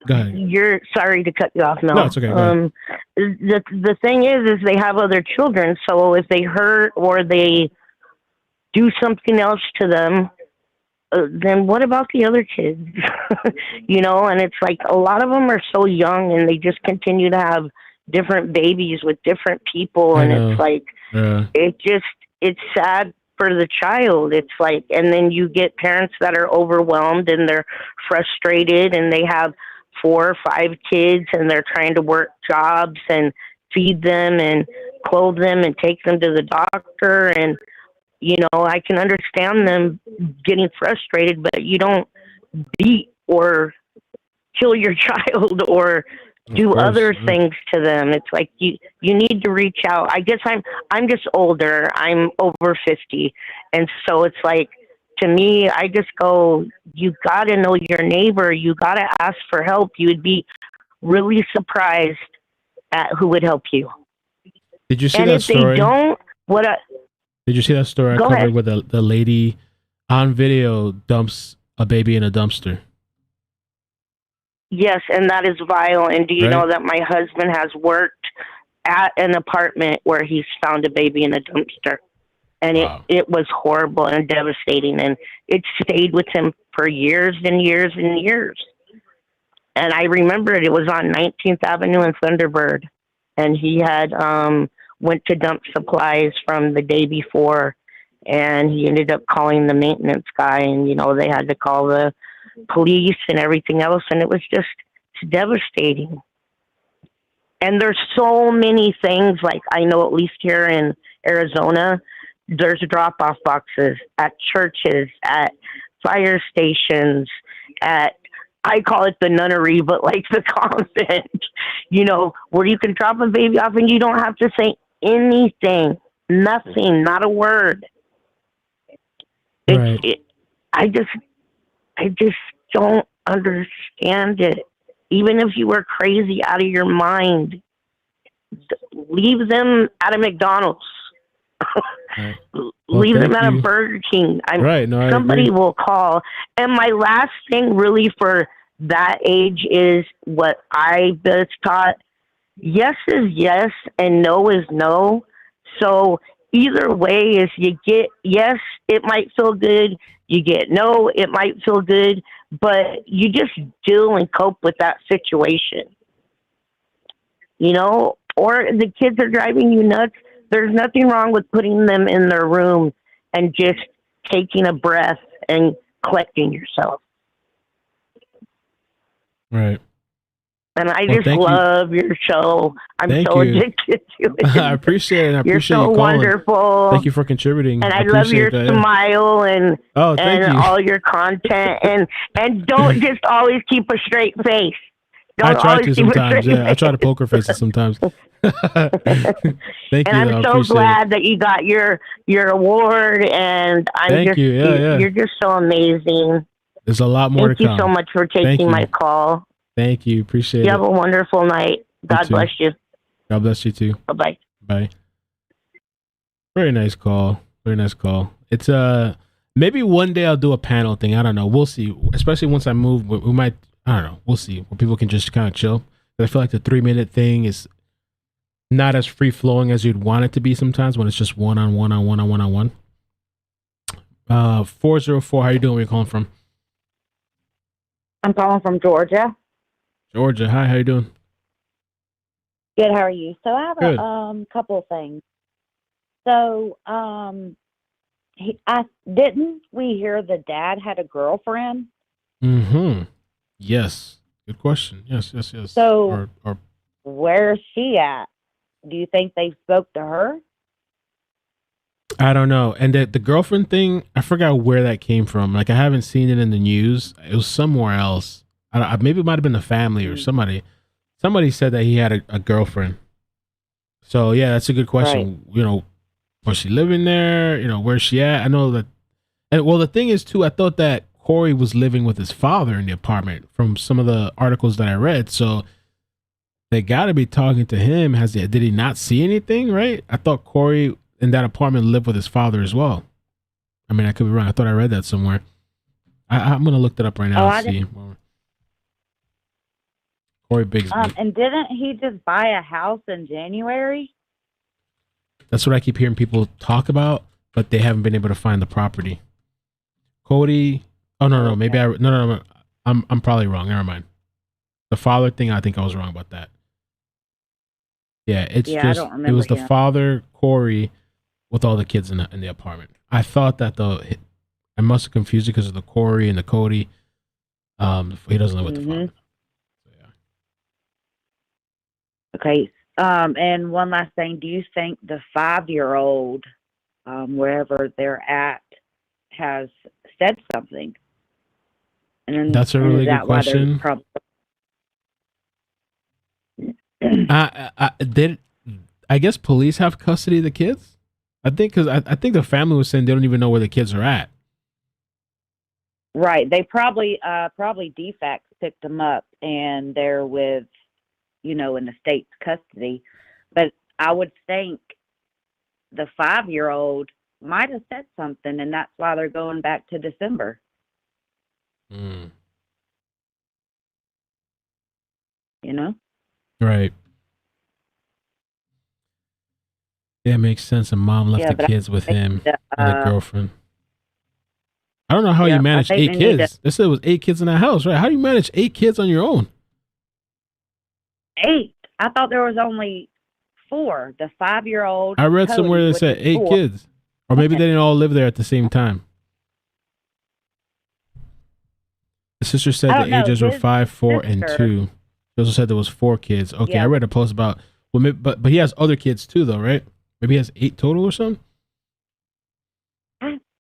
Go ahead. You're sorry to cut you off, Mel. No, it's okay. Go ahead. The thing is they have other children, so if they hurt or they do something else to them, then what about the other kids? And it's like a lot of them are so young and they just continue to have different babies with different people, and it's like it's sad for the child. It's like, and then you get parents that are overwhelmed and they're frustrated and they have 4 or 5 kids, and they're trying to work jobs and feed them and clothe them and take them to the doctor. And, you know, I can understand them getting frustrated, but you don't beat or kill your child or do other things to them. It's like you need to reach out. I guess I'm just older. I'm over 50. And so it's like, to me, I just go, you got to know your neighbor. You got to ask for help. You would be really surprised at who would help you. Did you see and that if story? They don't, Did you see that story I Go covered ahead. where the lady on video dumps a baby in a dumpster? Yes, and that is vile. And do you know that my husband has worked at an apartment where he's found a baby in a dumpster? And it was horrible and devastating. And it stayed with him for years and years and years. And I remember it was on 19th Avenue in Thunderbird. And he had went to dump supplies from the day before. And he ended up calling the maintenance guy. And, you know, they had to call the police and everything else. And it was just devastating. And there's so many things, like I know at least here in Arizona, there's drop-off boxes at churches, at fire stations, at, I call it the nunnery, but like the convent, you know, where you can drop a baby off and you don't have to say anything, nothing, not a word. I just don't understand it. Even if you were crazy out of your mind, leave them at a McDonald's. Right. Leave them at a Burger King. Somebody will call. And my last thing really for that age is what I was taught. Yes is yes and no is no. So either way is you get yes, it might feel good. You get no, it might feel good. But you just deal and cope with that situation. You know, or the kids are driving you nuts. There's nothing wrong with putting them in their room and just taking a breath and collecting yourself. Right. And I just love your show. I'm so addicted to it. I appreciate it. I You're appreciate so you calling. wonderful. Thank you for contributing. And I love your smile and thank you. all your content. And don't just always keep a straight face. I try to sometimes. Yeah, I try to poker face it sometimes. Thank you. And I'm so glad that you got your award. And you're just so amazing. There's a lot more to come. Thank you so much for taking my call. Thank you. Appreciate it. You have a wonderful night. God bless you. God bless you too. Bye-bye. Bye. Very nice call. Very nice call. It's maybe one day I'll do a panel thing. I don't know. We'll see. Especially once I move, we might. I don't know. We'll see. Where people can just kind of chill. But I feel like the 3-minute thing is not as free flowing as you'd want it to be sometimes when it's just one on one. 404. How you doing? Where you calling from? I'm calling from Georgia. Georgia. Hi. How you doing? Good. How are you? So I have Good. a couple of things. So didn't we hear the dad had a girlfriend? Mm-hmm. Yes. Good question. Yes. So where's she at? Do you think they spoke to her? I don't know. And the girlfriend thing, I forgot where that came from. Like, I haven't seen it in the news. It was somewhere else. Maybe it might have been the family or somebody. Somebody said that he had a girlfriend. So, yeah, that's a good question. Right. You know, was she living there? You know, where's she at? I know that. And well, the thing is, too, I thought that Cory was living with his father in the apartment from some of the articles that I read. So they got to be talking to him. Did he not see anything, right? I thought Cory in that apartment lived with his father as well. I mean, I could be wrong. I thought I read that somewhere. I'm going to look that up right now and see. Cory Bigsby. And didn't he just buy a house in January? That's what I keep hearing people talk about, but they haven't been able to find the property. Cody. Oh, no. Maybe no. I'm probably wrong. Never mind. The father thing, I think I was wrong about that. Yeah, I don't remember. It was the father, Cory, with all the kids in the apartment. I thought that I must have confused it because of the Cory and the Cody. He doesn't live with the father. So, Okay. And one last thing. Do you think the 5-year-old, wherever they're at, has said something? And then, That's a really good question. I guess police have custody of the kids. I think because I think the family was saying they don't even know where the kids are at. Right. They probably DFACS picked them up and they're with, in the state's custody. But I would think the 5-year-old might have said something, and that's why they're going back to December. Right. Yeah, it makes sense. A mom left the kids with him and the girlfriend. I don't know how you manage 8 kids. They said it was 8 kids in that house, right? How do you manage 8 kids on your own? 8? I thought there was only 4. The 5-year-old. I read somewhere that said 8 kids. Or maybe they didn't all live there at the same time. The sister said the ages were 5, 4, and 2. She also said there was 4 kids. Okay, I read a post about but he has other kids too, though, right? Maybe he has 8 total or something.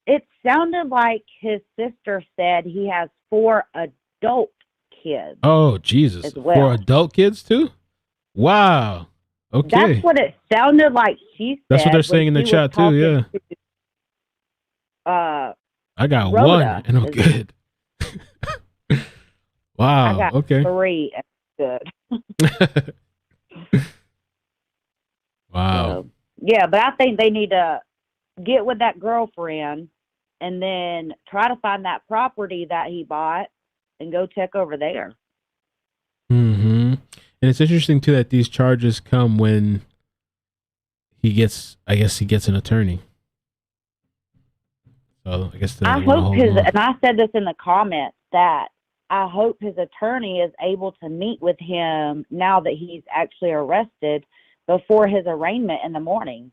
It sounded like his sister said he has 4 adult kids. Oh, Jesus! As well. 4 adult kids too? Wow. Okay. That's what it sounded like. She said. That's what they're saying in the chat too. Yeah. I got Rhoda 1 and I'm good. Wow. I got okay. 3 and good. Wow. So, yeah, but I think they need to get with that girlfriend and then try to find that property that he bought and go check over there. Mm-hmm. And it's interesting too that these charges come when he gets an attorney. So I guess I hope and I said this in the comments, that I hope his attorney is able to meet with him now that he's actually arrested before his arraignment in the morning.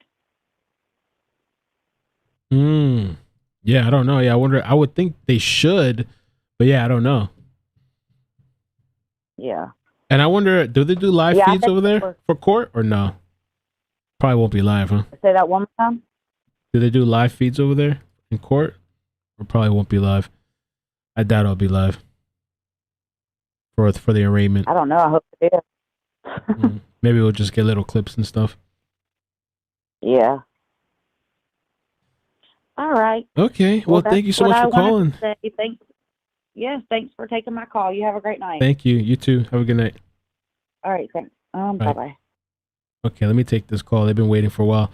Yeah, I don't know. Yeah, I wonder. I would think they should, but yeah, I don't know. Yeah. And I wonder, do they do live feeds over there for court or no? Probably won't be live, huh? Say that one more time. Do they do live feeds over there in court, or probably won't be live? I doubt it'll be live for the arraignment. I don't know. I hope it is. Maybe we'll just get little clips and stuff. Yeah. All right. Okay. Well, thank you so much for calling. Yes, thanks for taking my call. You have a great night. Thank you. You too. Have a good night. All right. Thanks. Bye-bye. Okay, let me take this call. They've been waiting for a while.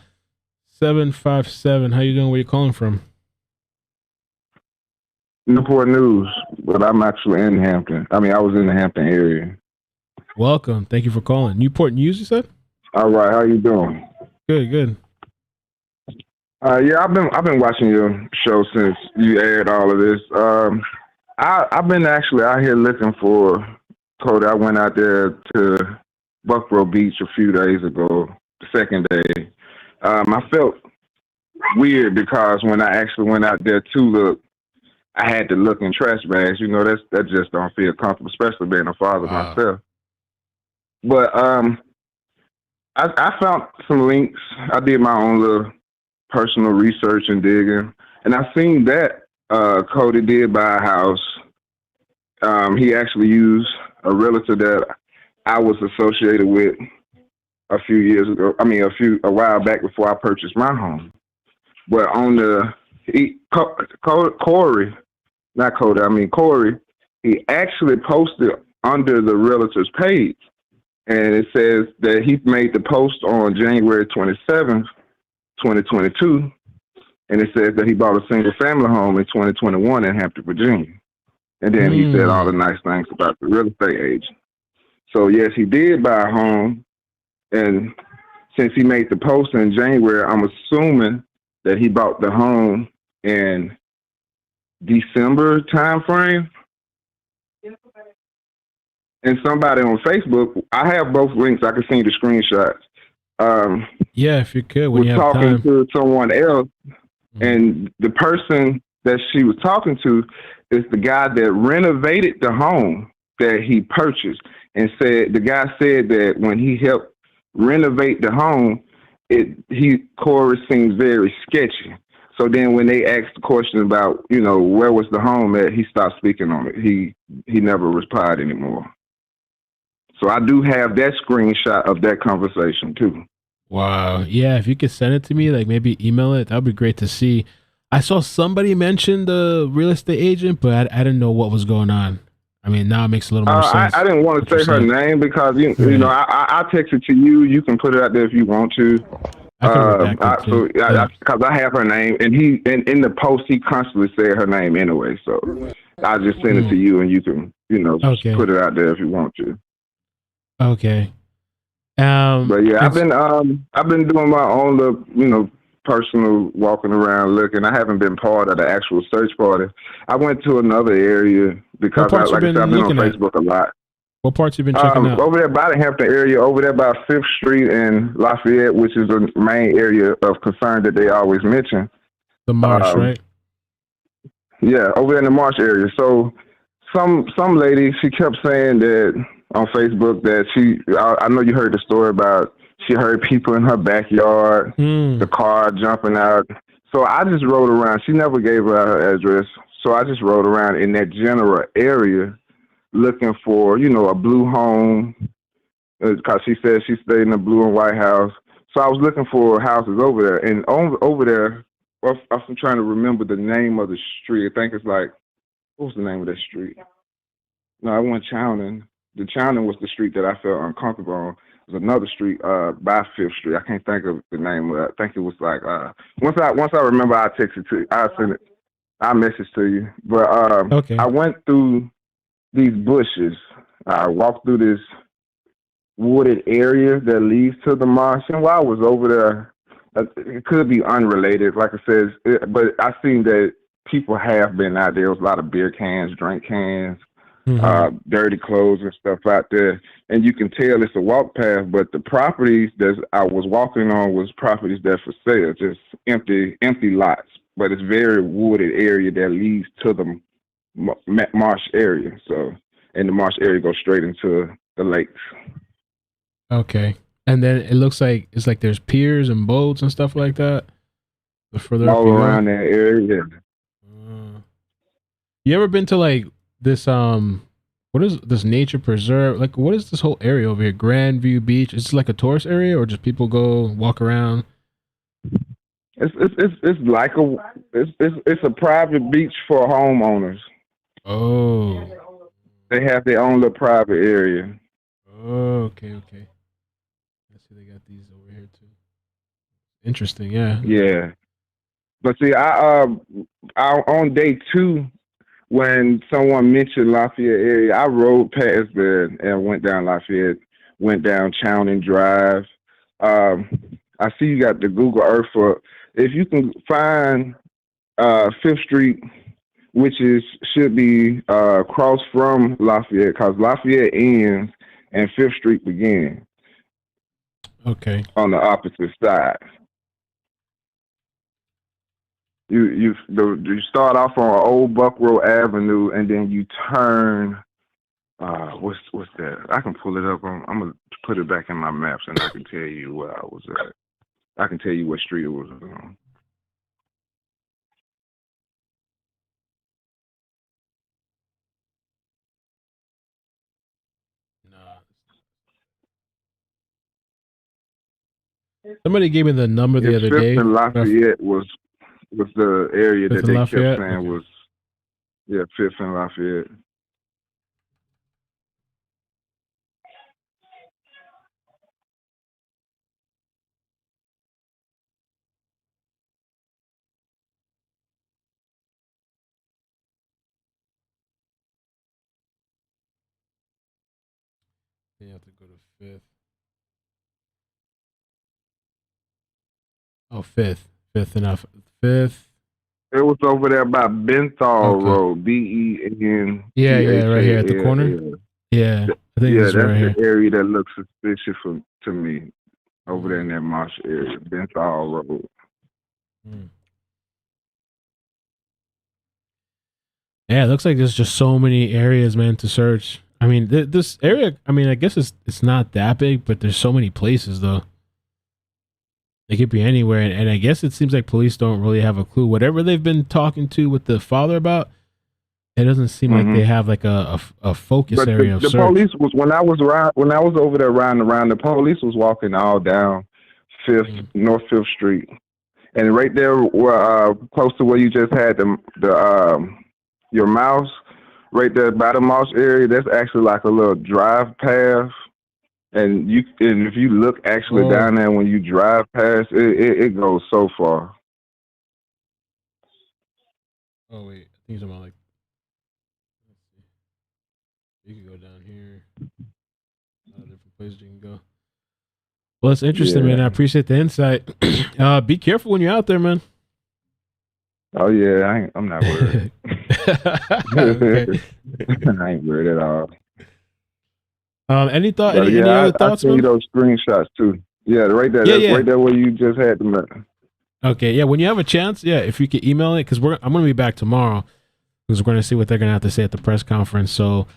757. How you doing? Where you calling from? Newport News, but I'm actually in Hampton. I was in the Hampton area. Welcome. Thank you for calling. Newport News, you said? All right. How you doing? Good. Yeah, I've been watching your show since you aired all of this. I've been actually out here looking for Cody. I went out there to Buckrow Beach a few days ago, the second day. I felt weird because when I actually went out there to look, I had to look in trash bags. That just don't feel comfortable, especially being a father myself. But I found some links. I did my own little personal research and digging, and I seen that Cody did buy a house. He actually used a realtor that I was associated with a few years ago. A while back before I purchased my home. But on Cory, he actually posted under the realtor's page, and it says that he made the post on January 27th, 2022, and it says that he bought a single family home in 2021 in Hampton, Virginia. And then he said all the nice things about the real estate agent. So yes, he did buy a home, and since he made the post in January, I'm assuming that he bought the home in December time frame. And somebody on Facebook, I have both links. I can send you the screenshots. Yeah, if you could, when you have talking time. To someone else, and the person that she was talking to is the guy that renovated the home that he purchased, and said the guy said that when he helped renovate the home, Cory seems very sketchy. So then when they asked the question about, where was the home at, he stopped speaking on it. He never replied anymore. So I do have that screenshot of that conversation too. Wow. Yeah, if you could send it to me, like maybe email it, that would be great to see. I saw somebody mention the real estate agent, but I didn't know what was going on. I mean, now it makes a little more sense. I didn't want to say her name because, I text it to you. You can put it out there if you want to. Because I have her name, and in the post, he constantly said her name anyway. So I just send it to you, and you can, put it out there if you want to. Okay. But yeah, I've been doing my own little, personal walking around looking. I haven't been part of the actual search party. I went to another area because I've been on Facebook a lot. What parts you been checking out? Over there by the Hampton area, over there by 5th Street and Lafayette, which is the main area of concern that they always mention. The Marsh, right? Yeah, over there in the Marsh area. So some lady, she kept saying that on Facebook that I know you heard the story about she heard people in her backyard, the car jumping out. So I just rode around. She never gave her address. So I just rode around in that general area looking for, a blue home, because she said she stayed in a blue and white house. So I was looking for houses over there. And over there, I'm trying to remember the name of the street. I think it's what was the name of that street? No, I went Chowning. The Chowning was the street that I felt uncomfortable on. There's another street by 5th Street. I can't think of the name of it. I think it was once I remember, I'll text it to you. I'll send it. I'll message to you. But okay. I went through these bushes. I walked through this wooded area that leads to the marsh. And while I was over there, it could be unrelated, like I said, but I seen that people have been out there. There was a lot of beer cans, drink cans, dirty clothes and stuff out there. And you can tell it's a walk path, but the properties that I was walking on was properties that's for sale, just empty lots. But it's very wooded area that leads to the marsh area. So, and the marsh area goes straight into the lakes. Okay. And then it looks like there's piers and boats and stuff like that. All around that area. You ever been to this what is this nature preserve? What is this whole area over here? Grand View Beach? Is it like a tourist area or just people go walk around? It's a private beach for homeowners. Oh. They have their own little private area. Oh, okay. I see they got these over here too. Interesting, yeah. Yeah. But see, I on day 2, when someone mentioned Lafayette area, I rode past there and went down Lafayette, went down Hampton Drive. I see you got the Google Earth for, if you can find 5th Street, which should be across from Lafayette, because Lafayette ends and 5th Street begins. Okay. On the opposite side. You start off on Old Buckrow Avenue and then you turn. What's that? I can pull it up. I'm gonna put it back in my maps and I can tell you where I was at. I can tell you what street it was on. Somebody gave me the number the other day. And Lafayette was the area that they kept saying was 5th and Lafayette. You have to go to 5th. Oh, 5th enough. 5th. It was over there by Benthal Road, BEN. Yeah, right here at the corner. Yeah, I think that's right the here. area that looks suspicious to me. Over there in that marsh area, Benthal Road. Yeah, it looks like there's just so many areas, man, to search. I mean, this area, I mean, I guess it's not that big, but there's so many places, though. It could be anywhere, and I guess it seems like police don't really have a clue. Whatever they've been talking to with the father about, it doesn't seem like they have like a focus area of the search. police was when I was over there riding around. The police was walking all down North Fifth Street, and right there, where close to where you just had your mouse, right there by the mouse area. That's actually like a little drive path, and if you look actually down there when you drive past, it goes so far. Oh wait, I think it's about like. You can go down here. A lot of different places you can go. Well, it's interesting, man. I appreciate the insight. Be careful when you're out there, man. Oh yeah, I'm not worried. I ain't worried at all. Any other thoughts? I see those screenshots too. Yeah, right there. Right there where you just had them. Okay, yeah. When you have a chance, if you could email it, because I'm gonna be back tomorrow, because we're gonna see what they're gonna have to say at the press conference. So.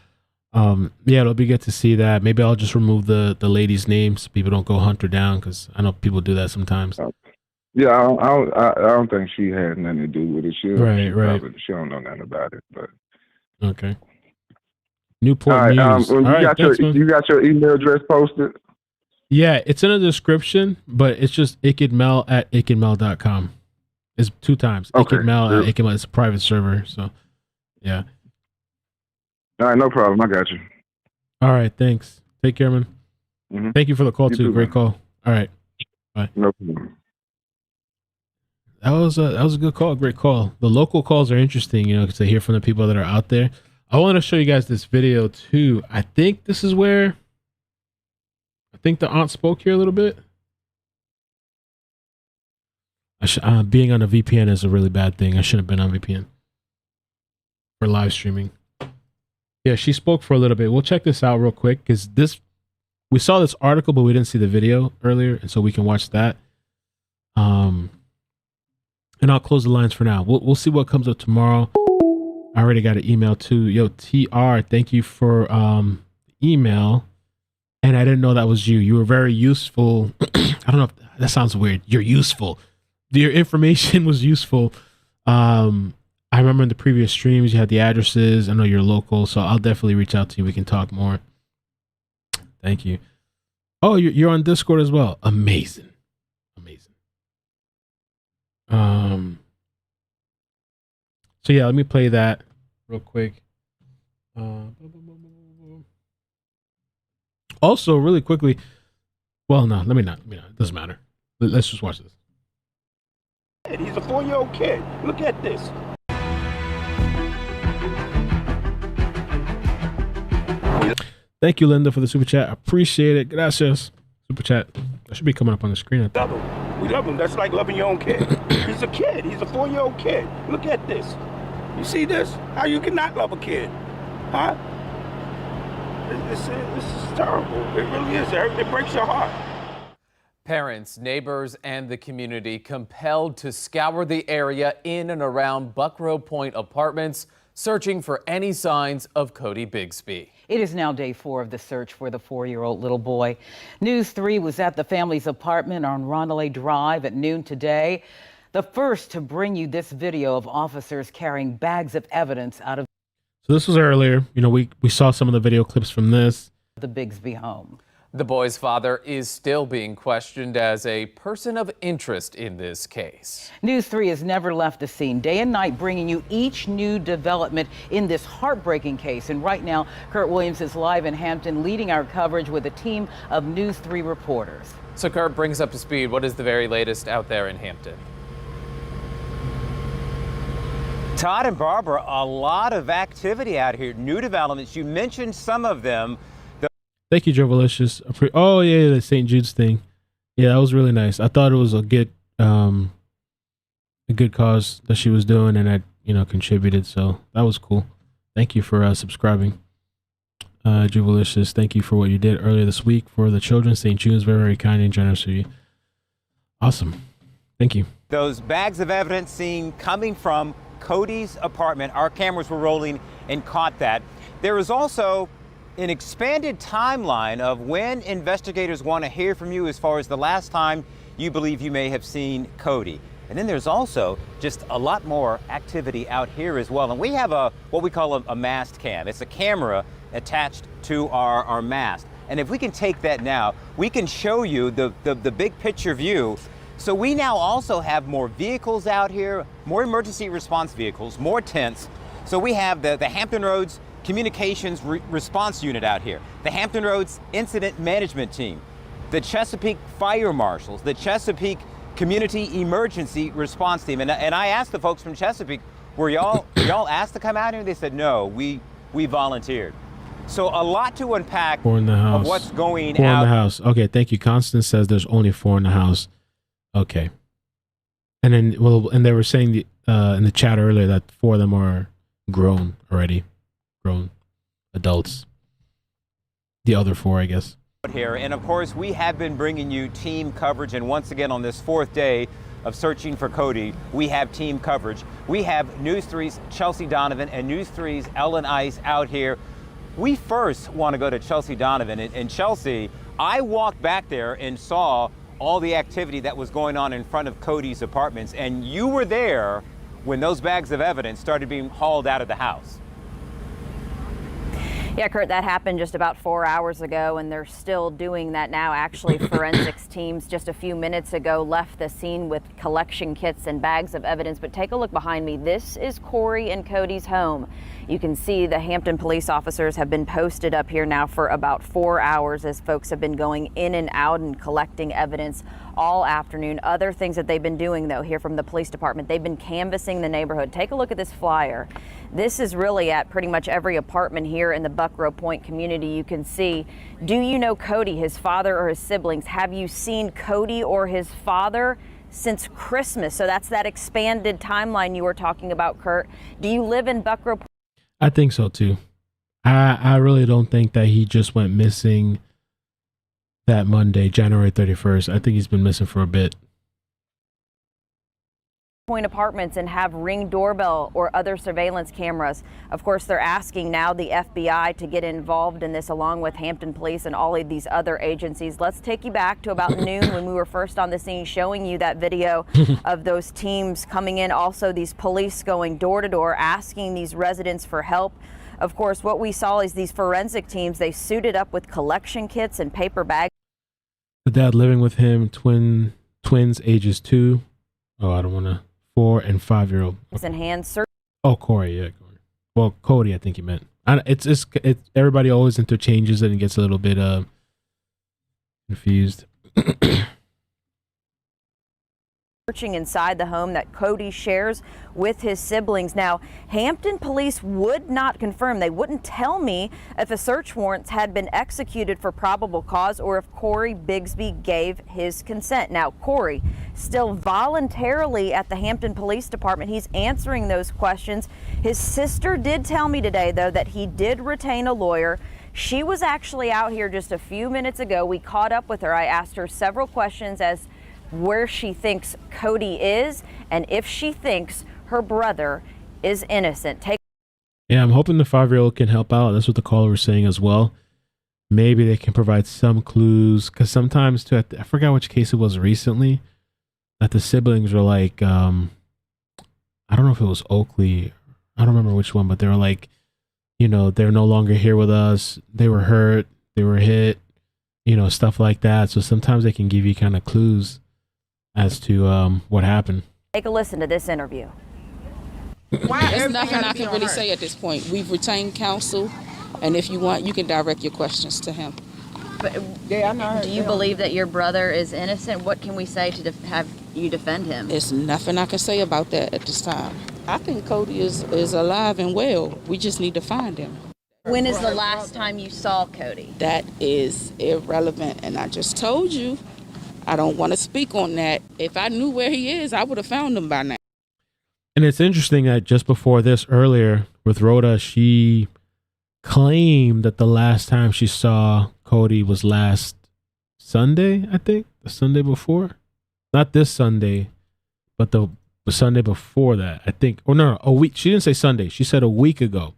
It'll be good to see that. Maybe I'll just remove the lady's name so people don't go hunt her down, because I know people do that sometimes. Yeah, I don't think she had nothing to do with it. She don't know nothing about it. But okay. Newport News. You got your email address posted? Yeah, it's in the description, but it's just iCkEdMeL at iCkEdMeL.com. It's 2 times. Okay. iCkEdMeL at iCkEdMeL. It's a private server, so yeah. All right, no problem. I got you. All right, thanks. Take care, man. Mm-hmm. Thank you for the call, too. Great call. All right. Bye. No problem. That was a good call. Great call. The local calls are interesting, because I hear from the people that are out there. I want to show you guys this video, too. I think this is where the aunt spoke here a little bit. Being on a VPN is a really bad thing. I shouldn't have been on VPN for live streaming. Yeah, she spoke for a little bit. We'll check this out real quick, because we saw this article, but we didn't see the video earlier, and so we can watch that. And I'll close the lines for now. We'll see what comes up tomorrow. I already got an email too. Yo, TR, thank you for email. And I didn't know that was you. You were very useful. I don't know if that sounds weird. You're useful. Your information was useful. I remember in the previous streams, you had the addresses. I know you're local, so I'll definitely reach out to you. We can talk more. Thank you. Oh, you're on Discord as well. Amazing. So yeah, let me play that real quick. Also, really quickly. Well, no, let me not. It doesn't matter. Let's just watch this. He's a 4-year-old kid. Look at this. Thank you, Linda, for the super chat. I appreciate it. Gracias. Super chat. That should be coming up on the screen. We love him. That's like loving your own kid. He's a kid. He's a 4-year-old kid. Look at this. You see this? How you cannot love a kid? Huh? This is terrible. It really is. It breaks your heart. Parents, neighbors, and the community compelled to scour the area in and around Buckrow Point Apartments, searching for any signs of Codi Bigsby. It is now day 4 of the search for the 4-year-old little boy. News 3 was at the family's apartment on Ranalet Drive at noon today. The first to bring you this video of officers carrying bags of evidence out of So this was earlier. We saw some of the video clips from this. The Bigsby home. The boy's father is still being questioned as a person of interest in this case. News 3 has never left the scene, day and night, bringing you each new development in this heartbreaking case. And right now, Kurt Williams is live in Hampton, leading our coverage with a team of News 3 reporters. So Kurt, brings up to speed. What is the very latest out there in Hampton? Todd and Barbara, a lot of activity out here. New developments. You mentioned some of them. Thank you, Jovalicious. Oh yeah, the St. Jude's thing. Yeah, that was really nice. I thought it was a good cause that she was doing, and I contributed. So that was cool. Thank you for subscribing, Jovalicious. Thank you for what you did earlier this week for the children. St. Jude's very, very kind and generous of you. Awesome. Thank you. Those bags of evidence seen coming from Codi's apartment. Our cameras were rolling and caught that. There is also an expanded timeline of when investigators want to hear from you as far as the last time you believe you may have seen Codi. And then there's also just a lot more activity out here as well. And we have what we call a mast cam. It's a camera attached to our mast. And if we can take that now, we can show you the big picture view. So we now also have more vehicles out here, more emergency response vehicles, more tents. So we have the Hampton Roads Communications Response Unit out here, the Hampton Roads Incident Management Team, the Chesapeake Fire Marshals, the Chesapeake Community Emergency Response Team. And I asked the folks from Chesapeake, were y'all asked to come out here? They said, no, we volunteered. So a lot to unpack of what's going Four out. in the house. Okay, thank you. Constance says there's only 4 in the house. Okay. And then, and they were saying in the chat earlier that 4 of them are grown already. Grown adults. The other 4, I guess. Here. And of course, we have been bringing you team coverage. And once again, on this 4th day of searching for Codi, we have team coverage. We have News 3's Chelsea Donovan and News 3's Ellen Ice out here. We first want to go to Chelsea Donovan. And Chelsea, I walked back there and saw all the activity that was going on in front of Codi's apartments. And you were there when those bags of evidence started being hauled out of the house. Yeah, Kurt, that happened just about 4 hours ago, and they're still doing that now. Actually, forensics teams just a few minutes ago left the scene with collection kits and bags of evidence. But take a look behind me. This is Cory and Codi's home. You can see the Hampton police officers have been posted up here now for about 4 hours as folks have been going in and out and collecting evidence all afternoon. Other things that they've been doing, though, here from the police department, they've been canvassing the neighborhood. Take a look at this flyer. This is really at pretty much every apartment here in the Buckrow Point community. You can see, do you know Codi, his father or his siblings? Have you seen Codi or his father since Christmas? So that's that expanded timeline you were talking about, Kurt. Do you live in Buckrow Point? I think so too. I really don't think that he just went missing that Monday, January 31st. I think he's been missing for a bit. Point apartments and have Ring doorbell or other surveillance cameras. Of course, they're asking now the FBI to get involved in this along with Hampton Police and all of these other agencies. Let's take you back to about noon when we were first on the scene showing you that video of those teams coming in. Also, these police going door to door asking these residents for help. Of course, what we saw is these forensic teams, they suited up with collection kits and paper bags. The dad living with him, twins ages 2. Oh, I don't want to. 4 and 5-year-old. In hand search. Oh, Cory, yeah. Well, Codi, I think you meant. It's everybody always interchanges it and gets a little bit confused. Searching inside the home that Codi shares with his siblings. Now, Hampton Police would not confirm. They wouldn't tell me if a search warrant had been executed for probable cause or if Cory Bigsby gave his consent. Now, Cory still voluntarily at the Hampton Police Department. He's answering those questions. His sister did tell me today, though, that he did retain a lawyer. She was actually out here just a few minutes ago. We caught up with her. I asked her several questions as where she thinks Codi is and if she thinks her brother is innocent. Yeah, I'm hoping the 5-year-old can help out. That's what the caller was saying as well. Maybe they can provide some clues, because sometimes too, I forgot which case it was recently, that the siblings were like, I don't know if it was Oakley, I don't remember which one, but they were like, they're no longer here with us. They were hurt, they were hit, stuff like that. So sometimes they can give you kind of clues as to what happened. Take a listen to this interview. There's nothing I can really say at this point. We've retained counsel, and if you want, you can direct your questions to him. But do you believe that your brother is innocent? What can we say to have you defend him? There's nothing I can say about that at this time. I think Codi is alive and well. We just need to find him. When is the last time you saw Codi? That is irrelevant, and I just told you I don't want to speak on that. If I knew where he is, I would have found him by now. And it's interesting that just before this, earlier with Rhoda, she claimed that the last time she saw Codi was last Sunday, I think, the Sunday before. Not this Sunday, but the Sunday before that, I think. Or no, a week. She didn't say Sunday. She said a week ago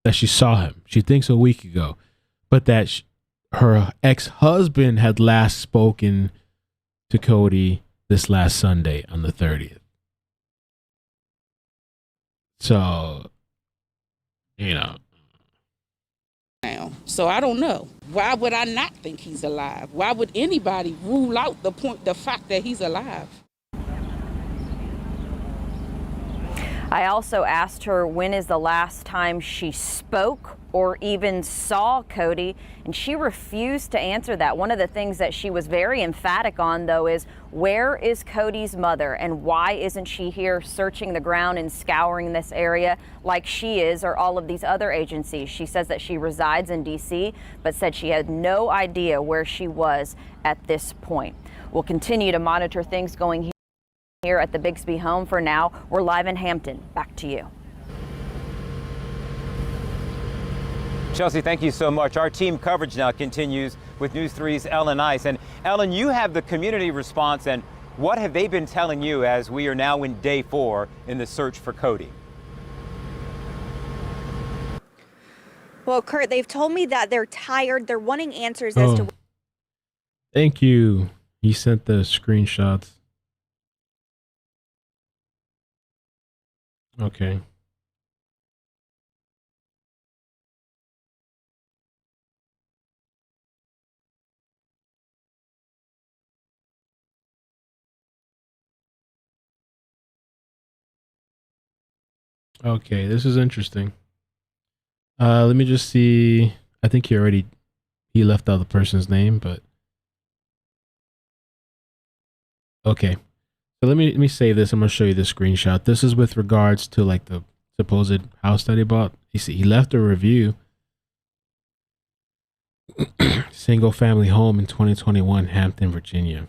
that she saw him. She thinks a week ago. but that her ex-husband had last spoken to Codi this last Sunday on the 30th. So, you know. Now, so I don't know. Why would I not think he's alive? Why would anybody rule out the fact that he's alive? I also asked her when is the last time she spoke or even saw Codi, and she refused to answer that. One of the things that she was very emphatic on, though, is where is Codi's mother and why isn't she here searching the ground and scouring this area like she is or all of these other agencies? She says that she resides in D.C., but said she had no idea where she was at this point. We'll continue to monitor things going here at the Bigsby home. For now, we're live in Hampton. Back to you. Chelsea, thank you so much. Our team coverage now continues with News 3's Ellen Ice. And Ellen, you have the community response, and what have they been telling you as we are now in day 4 in the search for Codi? Well, Kurt, they've told me that they're tired. They're wanting answers as to. Thank you. He sent the screenshots. Okay. Okay, this is interesting. Let me just see. I think he left out the person's name, but okay. So let me save this. I'm gonna show you this screenshot. This is with regards to like the supposed house that he bought. You see, he left a review. Single family home in 2021, Hampton, Virginia.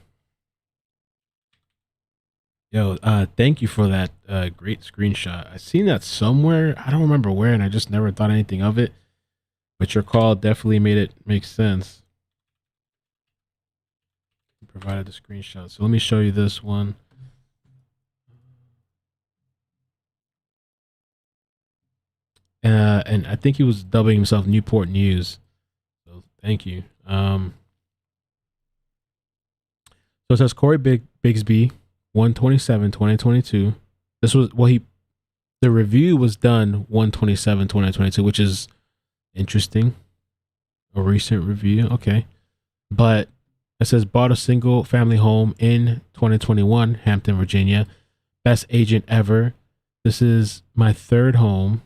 Yo, thank you for that great screenshot. I seen that somewhere. I don't remember where, and I just never thought anything of it. But your call definitely made it make sense. You provided the screenshot. So let me show you this one. And I think he was dubbing himself Newport News. So thank you. So it says Cory Bigsby, 1/27/2022. This was the review was done 1/27/2022, which is interesting. A recent review, okay. But it says bought a single family home in 2021, Hampton, Virginia. Best agent ever. This is my third home.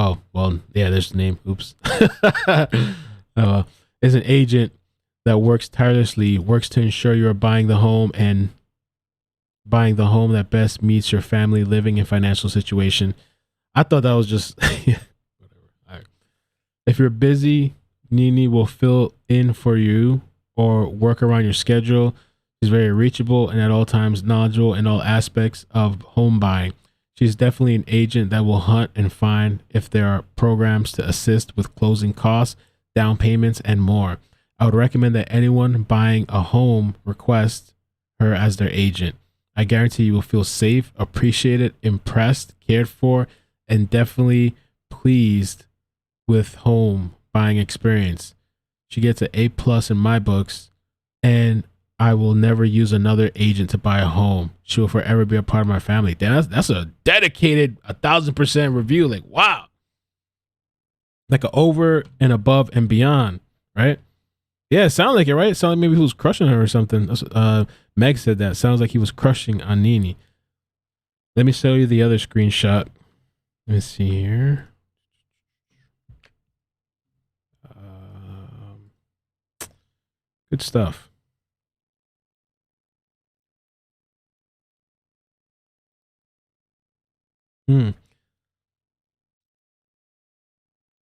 Oh, well, yeah, there's the name. Oops. Is an agent that works tirelessly, works to ensure you are buying the home that best meets your family living and financial situation. I thought that was just whatever. All right. If you're busy, Nini will fill in for you or work around your schedule. She's very reachable and at all times knowledgeable in all aspects of home buying. She's definitely an agent that will hunt and find if there are programs to assist with closing costs, down payments, and more. I would recommend that anyone buying a home request her as their agent. I guarantee you will feel safe, appreciated, impressed, cared for, and definitely pleased with home buying experience. She gets an A+ in my books, and I will never use another agent to buy a home. She will forever be a part of my family. That's a dedicated 1,000% review. Like, wow. Like a over and above and beyond, right? Yeah, it sounded like it, right? It sounded like maybe he was crushing her or something. That's, Meg said that. Sounds like he was crushing on Nini. Let me show you the other screenshot. Let me see here. Good stuff.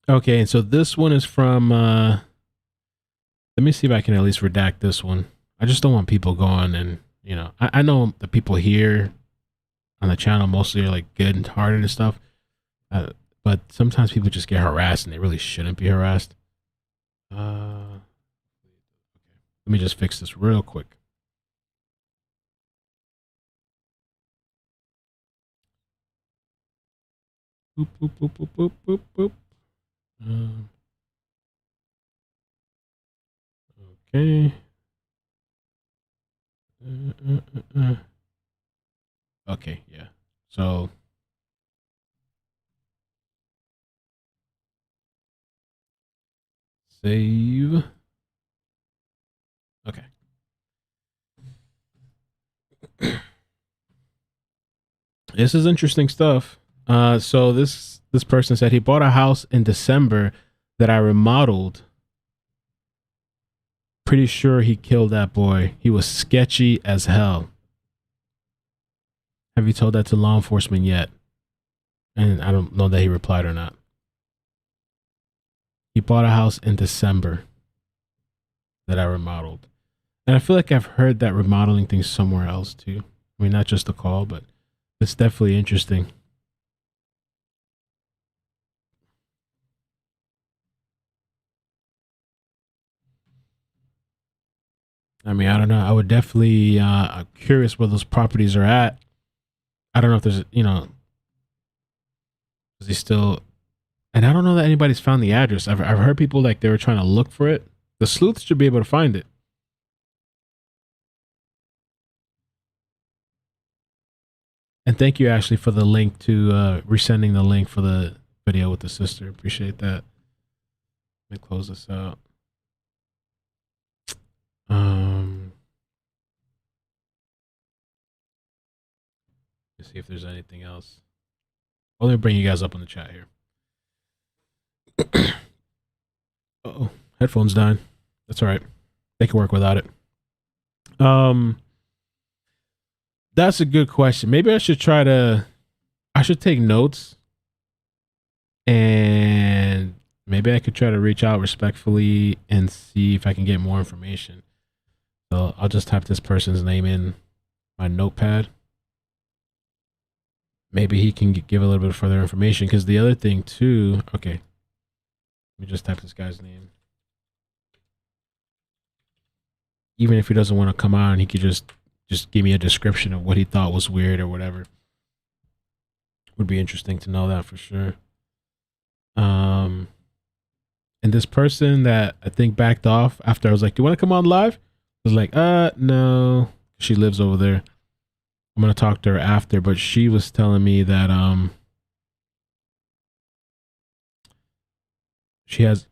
Okay, and so this one is from let me see if I can at least redact this one. I just don't want people going and, you know, I know the people here on the channel mostly are like good and hearted and stuff. But sometimes people just get harassed and they really shouldn't be harassed. Let me just fix this real quick. Boop, boop, boop, boop, boop, boop, boop. Okay. Okay, yeah. So save. Okay. This is interesting stuff. So this person said he bought a house in December that I remodeled. Pretty sure he killed that boy. He was sketchy as hell. Have you told that to law enforcement yet? And I don't know that he replied or not. He bought a house in December that I remodeled. And I feel like I've heard that remodeling thing somewhere else too. I mean, not just the call, but it's definitely interesting. I mean, I don't know. I would definitely, I'm curious where those properties are at. I don't know if there's, is he still, and I don't know that anybody's found the address. I've heard people like they were trying to look for it. The sleuths should be able to find it. And thank you, Ashley, for the link to resending the link for the video with the sister. Appreciate that. Let me close this out. Let's see if there's anything else. Well, let me bring you guys up on the chat here. Uh-oh, headphones dying. That's all right. They can work without it. That's a good question. Maybe I should take notes, and maybe I could try to reach out respectfully and see if I can get more information. So I'll just type this person's name in my notepad. Maybe he can give a little bit further information, because the other thing too, okay. Let me just type this guy's name. Even if he doesn't want to come on, he could just give me a description of what he thought was weird or whatever. Would be interesting to know that for sure. And this person that I think backed off after I was like, "Do you want to come on live?" I was like, no. She lives over there. I'm gonna talk to her after, but she was telling me that she has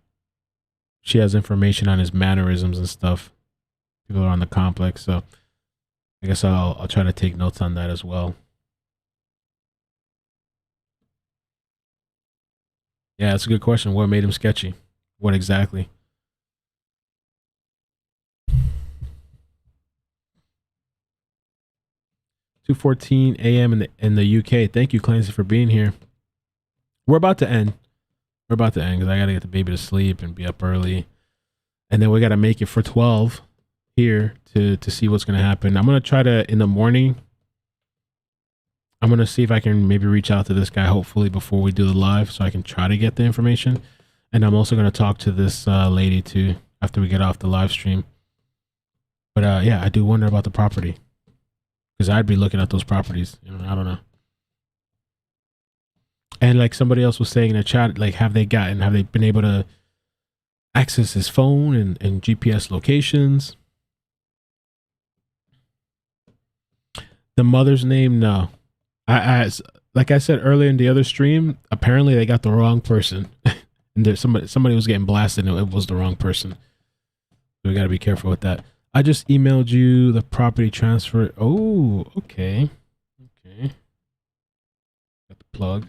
information on his mannerisms and stuff. People are on the complex, so I guess I'll try to take notes on that as well. Yeah, that's a good question. What made him sketchy? What exactly? (2:14 a.m. in the UK. Thank you, Clancy, for being here. We're about to end. Because I gotta get the baby to sleep and be up early, and then we gotta make it for 12 here to see what's gonna happen. I'm gonna try to in the morning. I'm gonna see if I can maybe reach out to this guy hopefully before we do the live, so I can try to get the information. And I'm also gonna talk to this lady too after we get off the live stream. But yeah, I do wonder about the property, because I'd be looking at those properties. I don't know. And like somebody else was saying in the chat, like have they been able to access his phone and GPS locations? The mother's name, no. I like I said earlier in the other stream, apparently they got the wrong person. And there's somebody was getting blasted and it was the wrong person. So we got to be careful with that. I just emailed you the property transfer. Oh, okay. Got the plug.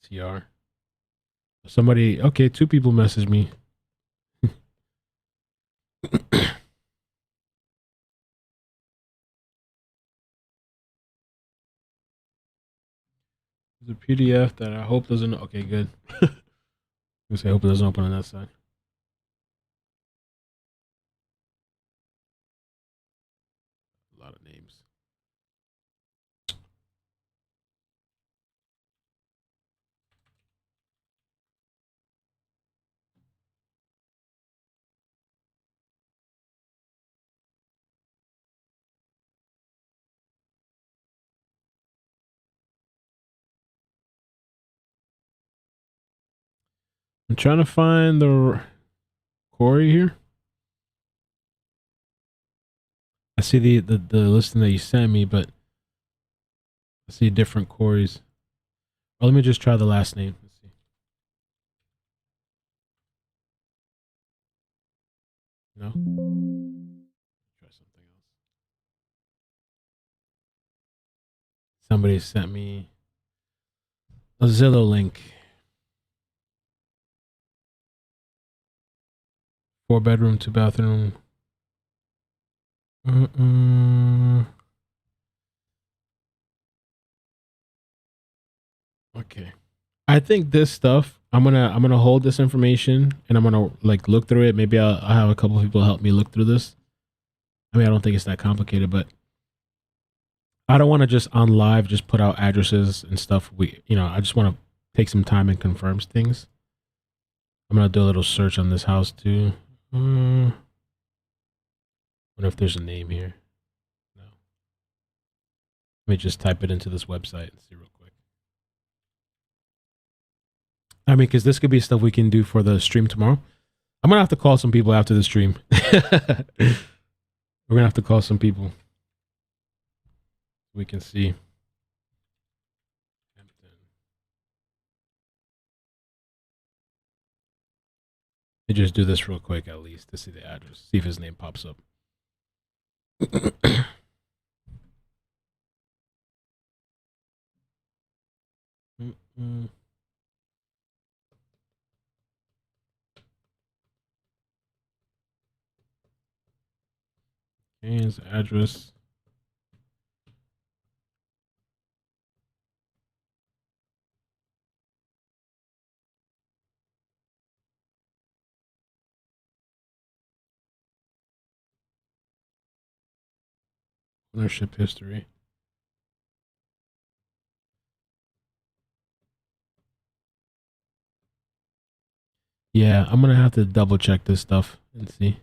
TR. Somebody, okay, 2 people messaged me. There's a PDF that I hope doesn't. Okay, good. I hope it doesn't open on that side. A lot of names. I'm trying to find the Cory here. I see the listing that you sent me, but I see different Corys. Well, let me just try the last name. Let's see. No? Try something else. Somebody sent me a Zillow link. 4-bedroom, 2-bathroom. Okay. I think this stuff, I'm gonna hold this information and I'm gonna like look through it. Maybe I'll have a couple of people help me look through this. I mean, I don't think it's that complicated, but I don't want to just on live just put out addresses and stuff. I just want to take some time and confirm things. I'm gonna do a little search on this house too. Wonder if there's a name here. No. Let me just type it into this website and see real quick. I mean, because this could be stuff we can do for the stream tomorrow. I'm gonna have to call some people after the stream. We're gonna have to call some people. We can see. Let me just do this real quick at least to see the address. See if his name pops up. Okay, his address. Ownership history. Yeah, I'm gonna have to double check this stuff and see.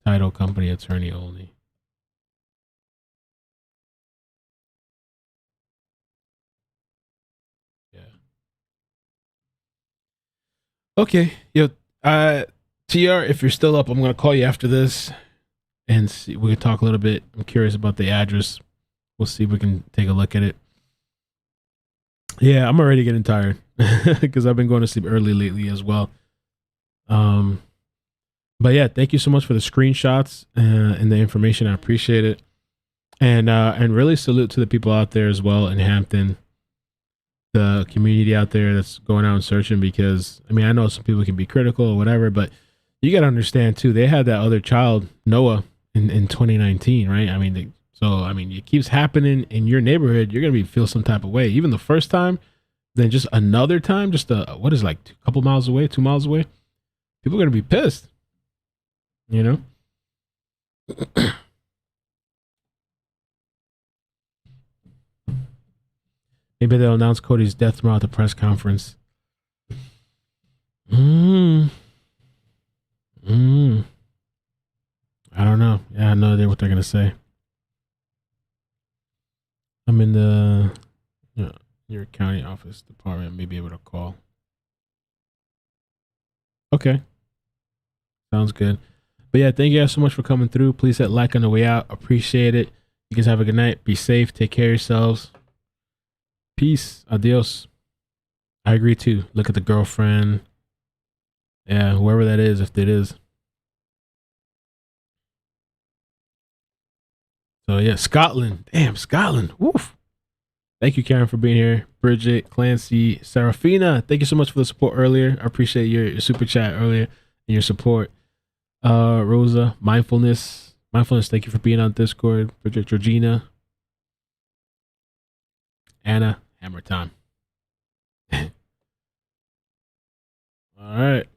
Title company attorney only. Yeah. Okay. Yo, TR, if you're still up, I'm gonna call you after this and see. We can talk a little bit. I'm curious about the address. We'll see if we can take a look at it. Yeah, I'm already getting tired because I've been going to sleep early lately as well. But yeah, thank you so much for the screenshots and the information. I appreciate it. And really salute to the people out there as well in Hampton, the community out there that's going out and searching, because I mean, I know some people can be critical or whatever, but you got to understand too, they had that other child, Noah, in 2019, right? I mean, it keeps happening in your neighborhood. You're going to feel some type of way, even the first time, then just another time, just a couple miles away, 2 miles away. People are going to be pissed, you know? Maybe they'll announce Cody's death tomorrow at the press conference. I don't know. Yeah, I have no idea what they're going to say. I'm in the New York County Office Department. May be able to call. Okay. Sounds good. But yeah, thank you guys so much for coming through. Please hit like on the way out. Appreciate it. You guys have a good night. Be safe. Take care of yourselves. Peace. Adios. I agree too. Look at the girlfriend. Yeah, whoever that is, if it is. So yeah, Scotland. Damn, Scotland. Woof. Thank you, Karen, for being here. Bridget, Clancy, Serafina. Thank you so much for the support earlier. I appreciate your super chat earlier and your support. Rosa, mindfulness. Thank you for being on Discord. Bridget, Georgina, Anna, hammer time. All right.